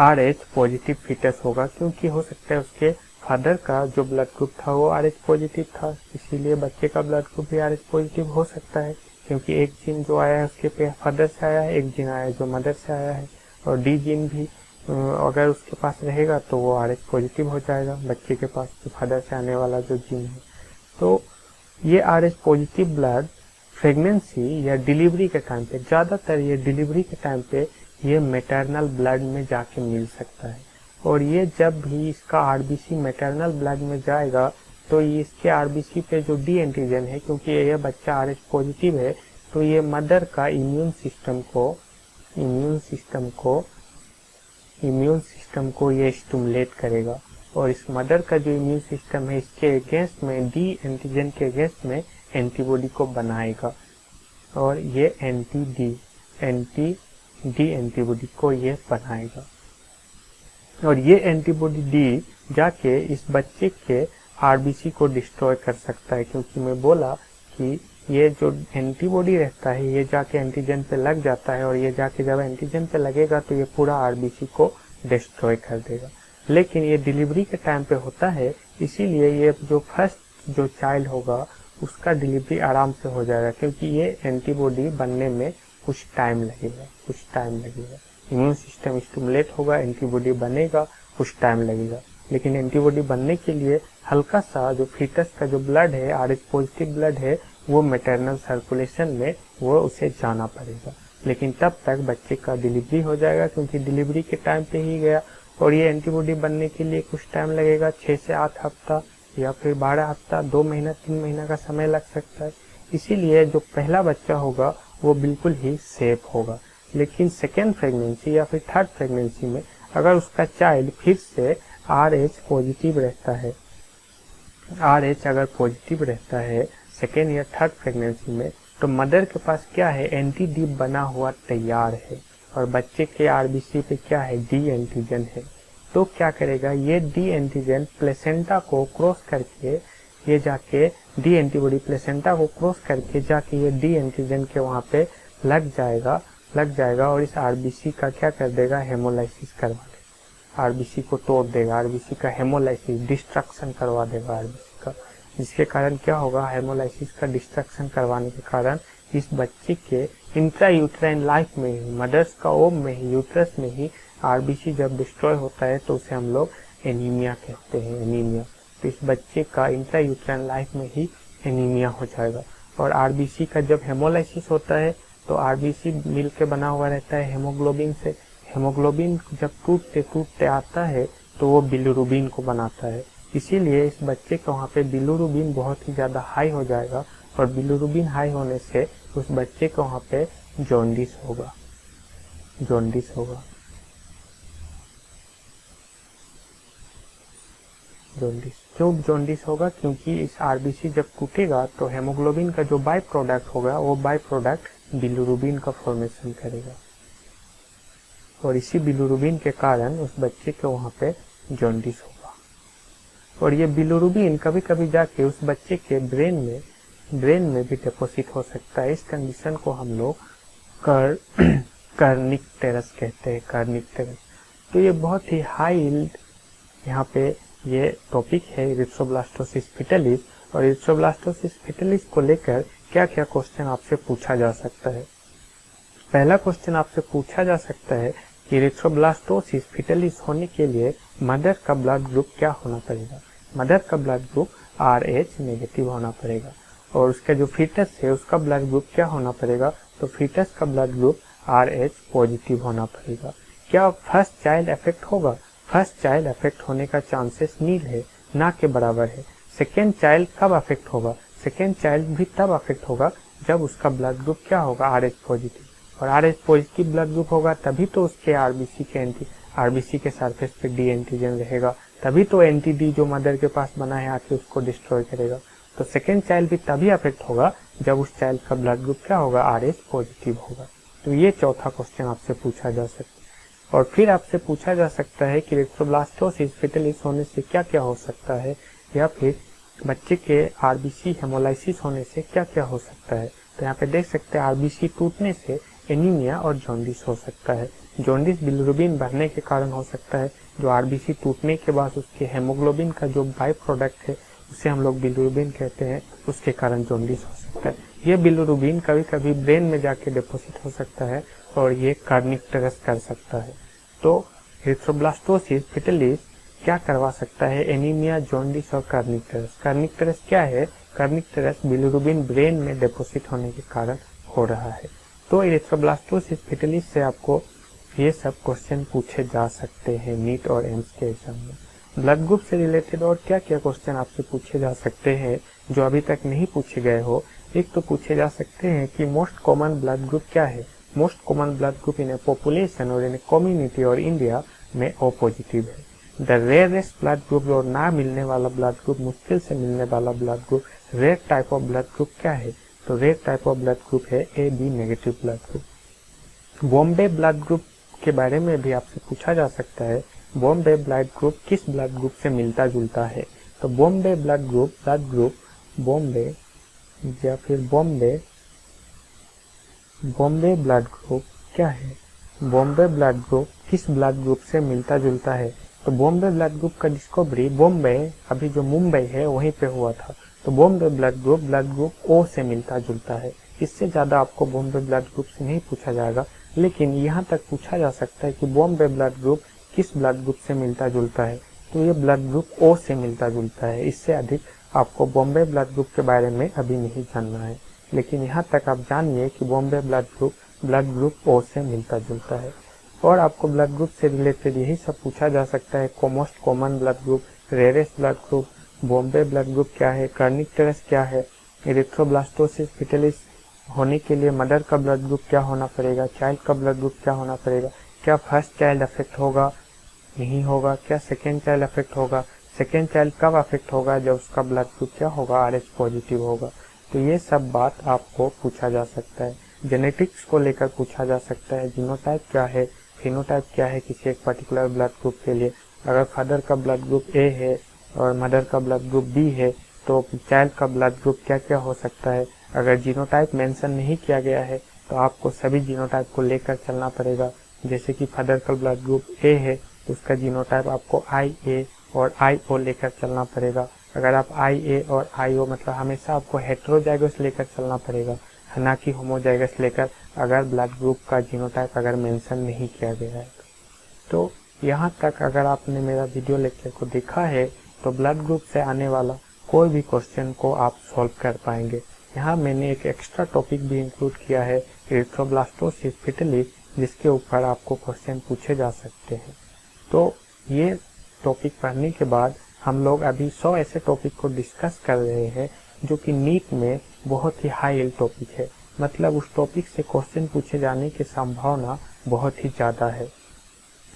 RH पॉजिटिव फीटस होगा, क्योंकि हो सकता है उसके फादर का जो ब्लड ग्रुप था वो RH पॉजिटिव था, इसीलिए बच्चे का ब्लड ग्रुप भी RH पॉजिटिव हो सकता है, क्योंकि एक जीन जो आया है उसके फादर से आया है, एक जीन आया है जो मदर से आया है, और डी जीन भी अगर उसके पास रहेगा तो वो RH पॉजिटिव हो जाएगा, बच्चे के पास जो फादर से आने वाला जो जीन है। तो ये RH पॉजिटिव ब्लड प्रेगनेंसी या डिलीवरी के टाइम पे, ज़्यादातर ये डिलीवरी के टाइम पे ये मैटरनल ब्लड में जाके मिल सकता है, और ये जब भी इसका RBC मैटरनल ब्लड में जाएगा तो ये इसके RBC पे जो डी एंटीजन है, क्योंकि ये बच्चा RH पॉजिटिव है, तो ये मदर का इम्यून सिस्टम को ये स्टिमुलेट करेगा, और इस मदर का जो इम्यून सिस्टम है इसके अगेंस्ट में डी एंटीजन के अगेंस्ट में एंटीबॉडी को बनाएगा, और ये एंटी डी एंटीबॉडी को ये बनाएगा, और ये एंटीबॉडी डी जाके इस बच्चे के RBC को डिस्ट्रॉय कर सकता है, क्योंकि मैं बोला कि ये जो एंटीबॉडी रहता है ये जाके एंटीजन पे लग जाता है, और ये जाके जब एंटीजन पे लगेगा तो ये पूरा RBC को डिस्ट्रॉय कर देगा। लेकिन ये डिलीवरी के टाइम पे होता है, इसीलिए ये जो फर्स्ट जो चाइल्ड होगा उसका डिलीवरी आराम से हो जाएगा, क्योंकि ये एंटीबॉडी बनने में कुछ टाइम लगेगा। इम्यून सिस्टम स्टिमुलेट होगा, एंटीबॉडी बनेगा, कुछ टाइम लगेगा। लेकिन एंटीबॉडी बनने के लिए हल्का सा जो फीटस का जो ब्लड है, RH पॉजिटिव ब्लड है, वो मैटरनल सर्कुलेशन में वो उसे जाना पड़ेगा। लेकिन तब तक बच्चे का डिलीवरी हो जाएगा, क्योंकि डिलीवरी के टाइम पे ही गया। और ये एंटीबॉडी बनने के लिए कुछ टाइम लगेगा, 6 से 8 हफ्ता या फिर 12 हफ्ता, 2 महीना 3 महीना का समय लग सकता है। इसीलिए जो पहला बच्चा होगा वो बिल्कुल ही सेफ होगा। लेकिन सेकेंड प्रेगनेंसी या फिर थर्ड प्रेगनेंसी में अगर उसका चाइल्ड फिर से RH पॉजिटिव रहता है, RH अगर पॉजिटिव रहता है सेकेंड या थर्ड प्रेगनेंसी में, तो मदर के पास क्या है, एंटी डी बना हुआ तैयार है, और बच्चे के RBC पे क्या है, डी एंटीजन है। तो क्या करेगा, ये डी एंटीजन प्लेसेंटा को क्रॉस करके ये जाके डी एंटीबॉडी प्लेसेंटा को क्रॉस करके जाके ये डी एंटीजन के वहाँ पे लग जाएगा और इस RBC का क्या कर देगा, हेमोलाइसिस करवा देगा, RBC को तोड़ देगा, RBC का हेमोलाइसिस डिस्ट्रक्शन करवा देगा RBC का, जिसके कारण क्या होगा, हेमोलाइसिस का डिस्ट्रक्शन करवाने के कारण इस बच्चे के इंट्रा यूट्राइन लाइफ में ही, मदर्स का ओम में ही, यूट्रस में ही RBC जब डिस्ट्रॉय होता है तो उसे हम लोग एनीमिया कहते हैं, एनीमिया। तो इस बच्चे का इंट्रा यूट्राइन लाइफ में ही एनीमिया हो जाएगा। और RBC का जब हेमोलाइसिस होता है तो RBC मिल के बना हुआ रहता है हेमोग्लोबिन से। हेमोग्लोबिन जब टूटते आता है तो वो बिलिरुबिन को बनाता है। इसीलिए इस बच्चे का वहाँ पे बिलिरुबिन बहुत ही ज़्यादा हाई हो जाएगा, और बिलिरुबिन हाई होने से उस बच्चे को वहाँ पे जॉन्डिस होगा। क्यों जॉन्डिस होगा, क्योंकि इस RBC जब टूटेगा तो हेमोग्लोबिन का जो बाई प्रोडक्ट होगा वो बाई प्रोडक्ट बिलिरुबिन का फॉर्मेशन करेगा, और इसी बिलिरुबिन के कारण उस बच्चे के वहाँ पे जॉन्डिस होगा। और ये बिलिरुबिन कभी कभी जाके उस बच्चे के ब्रेन में भी डिपॉजिट हो सकता है। इस कंडीशन को हम लोग कर्निक टेरस कहते हैं, कर्निक टेरस। तो ये बहुत ही हाई यहाँ पे ये टॉपिक है इरिथ्रोब्लास्टोसिस फीटलिस। और इरिथ्रोब्लास्टोसिस फीटलिस को लेकर क्या क्या क्वेश्चन आपसे पूछा जा सकता है। पहला क्वेश्चन आपसे पूछा जा सकता है कि इरिथ्रोब्लास्टोसिस फीटलिस होने के लिए मदर का ब्लड ग्रुप क्या होना पड़ेगा। मदर का ब्लड ग्रुप RH नेगेटिव होना पड़ेगा, और उसका जो फीटस है उसका ब्लड ग्रुप क्या होना पड़ेगा, तो फीटस का ब्लड ग्रुप RH पॉजिटिव होना पड़ेगा। क्या फर्स्ट चाइल्ड अफेक्ट होगा? फर्स्ट चाइल्ड अफेक्ट होने का चांसेस नील है, ना के बराबर है। सेकेंड चाइल्ड कब अफेक्ट होगा? सेकेंड चाइल्ड भी तब अफेक्ट होगा जब उसका ब्लड ग्रुप क्या होगा, RH पॉजिटिव। और RH पॉजिटिव ब्लड ग्रुप होगा तभी तो उसके RBC के सरफेस पे डी एंटीजन रहेगा, तभी तो एंटी-डी जो मदर के पास बना है आके उसको डिस्ट्रॉय करेगा। तो सेकेंड चाइल्ड भी तभी अफेक्ट होगा जब उस चाइल्ड का ब्लड ग्रुप क्या होगा, RH पॉजिटिव होगा। तो ये चौथा क्वेश्चन आपसे पूछा जा सकता है। और फिर आपसे पूछा जा सकता है कि इरिथ्रोब्लास्टोसिस फीटलिस होने से क्या क्या हो सकता है, या फिर बच्चे के RBC हेमोलाइसिस होने से क्या क्या हो सकता है। तो यहाँ पे देख सकते हैं RBC टूटने से एनीमिया और जॉन्डिस हो सकता है। जॉन्डिस बिलिरुबिन बढ़ने के कारण हो सकता है, जो RBC टूटने के बाद उसके हेमोग्लोबिन का जो बाई प्रोडक्ट है उसे हम लोग बिलिरुबिन कहते हैं, उसके कारण जॉन्डिस हो सकता है। ये बिलिरुबिन कभी कभी ब्रेन में जाके डिपॉजिट हो सकता है और ये कार्निक टेरस कर सकता है। तो इरिथ्रोब्लास्टोसिस फीटलिस क्या करवा सकता है, एनीमिया, जॉन्डिस और कार्निक टेरस। कार्निक टेरस क्या है? कार्निक टेरस बिलिरुबिन ब्रेन में डिपॉजिट होने के कारण हो रहा है। तो इरिथ्रोब्लास्टोसिस फीटलिस से आपको ये सब क्वेश्चन पूछे जा सकते हैं नीट और एम्स के एग्जाम में। ब्लड ग्रुप से रिलेटेड और क्या क्या क्वेश्चन आपसे पूछे जा सकते हैं जो अभी तक नहीं पूछे गए हो। एक तो पूछे जा सकते हैं कि मोस्ट कॉमन ब्लड ग्रुप क्या है। मोस्ट कॉमन ब्लड ग्रुप इन ए पॉपुलेशन और इन ए कम्युनिटी और इंडिया में O पॉजिटिव है। द रेयरेस्ट ब्लड ग्रुप और ना मिलने वाला ब्लड ग्रुप, मुश्किल से मिलने वाला blood group, rare type of blood group क्या है, तो rare type of blood group है AB negative blood group. Bombay blood group के बारे में भी आपसे पूछा जा सकता है, बॉम्बे ब्लड ग्रुप किस ब्लड ग्रुप से मिलता जुलता है। तो बॉम्बे ब्लड ग्रुप बॉम्बे या फिर बॉम्बे ब्लड ग्रुप क्या है, बॉम्बे ब्लड ग्रुप किस ब्लड ग्रुप से मिलता जुलता है। तो बॉम्बे ब्लड ग्रुप का डिस्कवरी बॉम्बे, अभी जो मुंबई है वहीं पे हुआ था। तो बॉम्बे ब्लड ग्रुप ओ से मिलता जुलता है। इससे ज़्यादा आपको बॉम्बे ब्लड ग्रुप से नहीं पूछा जाएगा, लेकिन यहाँ तक पूछा जा सकता है कि बॉम्बे ब्लड ग्रुप किस ब्लड ग्रुप से मिलता जुलता है, तो ये ब्लड ग्रुप ओ से मिलता जुलता है। इससे अधिक आपको बॉम्बे ब्लड ग्रुप के बारे में अभी नहीं जानना है, लेकिन यहाँ तक आप जानिए कि बॉम्बे ब्लड ग्रुप ओ से मिलता जुलता है। और आपको ब्लड ग्रुप से रिलेटेड यही सब पूछा जा सकता है, most common blood group, rarest blood group, Bombay blood group क्या है, कर्निक टेरेस क्या है, एरिथ्रोब्लास्टोसिस फिटलिस होने के लिए मदर का ब्लड ग्रुप क्या होना पड़ेगा, चाइल्ड का ब्लड ग्रुप क्या होना पड़ेगा, क्या फर्स्ट चाइल्ड अफेक्ट होगा नहीं होगा, क्या सेकेंड चाइल्ड अफेक्ट होगा, सेकेंड चाइल्ड कब अफेक्ट होगा, जब उसका ब्लड ग्रुप क्या होगा, RH पॉजिटिव होगा। तो ये सब बात आपको पूछा जा सकता है। जेनेटिक्स को लेकर पूछा जा सकता है, जीनोटाइप क्या है, फिनोटाइप क्या है किसी एक पर्टिकुलर ब्लड ग्रुप के लिए। अगर फादर का ब्लड ग्रुप ए है और मदर का ब्लड ग्रुप बी है, तो चाइल्ड का ब्लड ग्रुप क्या क्या हो सकता है। अगर जीनोटाइप मेंशन नहीं किया गया है तो आपको सभी जीनोटाइप को लेकर चलना पड़ेगा। जैसे कि फादर का ब्लड ग्रुप ए है तो उसका जीनोटाइप आपको IA और IO लेकर चलना पड़ेगा। अगर आप IA और IO मतलब हमेशा आपको हेटेरोजाइगस लेकर चलना पड़ेगा, ना कि होमोजाइगस लेकर, अगर ब्लड ग्रुप का जीनोटाइप अगर मेंशन नहीं किया गया है। तो यहाँ तक अगर आपने मेरा वीडियो लेक्चर को देखा है तो ब्लड ग्रुप से आने वाला कोई भी क्वेश्चन को आप सॉल्व कर पाएंगे। यहाँ मैंने एक एक्स्ट्रा टॉपिक भी इंक्लूड किया है, एरिथ्रोब्लास्टोसिस फिटलिस, जिसके ऊपर आपको क्वेश्चन पूछे जा सकते हैं। तो ये टॉपिक पढ़ने के बाद हम लोग अभी 100 ऐसे टॉपिक को डिस्कस कर रहे हैं जो कि नीट में बहुत ही हाई यील्ड टॉपिक है, मतलब उस टॉपिक से क्वेश्चन पूछे जाने की संभावना बहुत ही ज़्यादा है।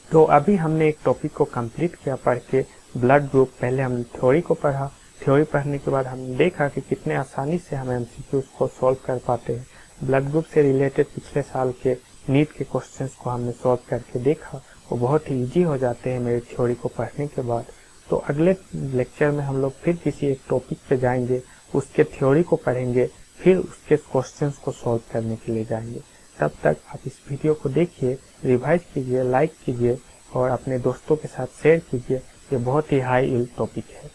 तो अभी हमने एक टॉपिक को कंप्लीट किया पढ़ के, ब्लड ग्रुप। पहले हमने थ्योरी को पढ़ा, थ्योरी पढ़ने के बाद हमने देखा कि कितने आसानी से हम MCQs को सॉल्व कर पाते हैं। ब्लड ग्रुप से रिलेटेड पिछले साल के नीट के क्वेश्चंस को हमने सॉल्व करके देखा, वो बहुत ही ईजी हो जाते हैं मेरी थ्योरी को पढ़ने के बाद। तो अगले लेक्चर में हम लोग फिर किसी एक टॉपिक पे जाएंगे, उसके थ्योरी को पढ़ेंगे, फिर उसके क्वेश्चंस को सॉल्व करने के लिए जाएंगे। तब तक आप इस वीडियो को देखिए, रिवाइज कीजिए, लाइक कीजिए और अपने दोस्तों के साथ शेयर कीजिए। ये बहुत ही हाई यील्ड टॉपिक है।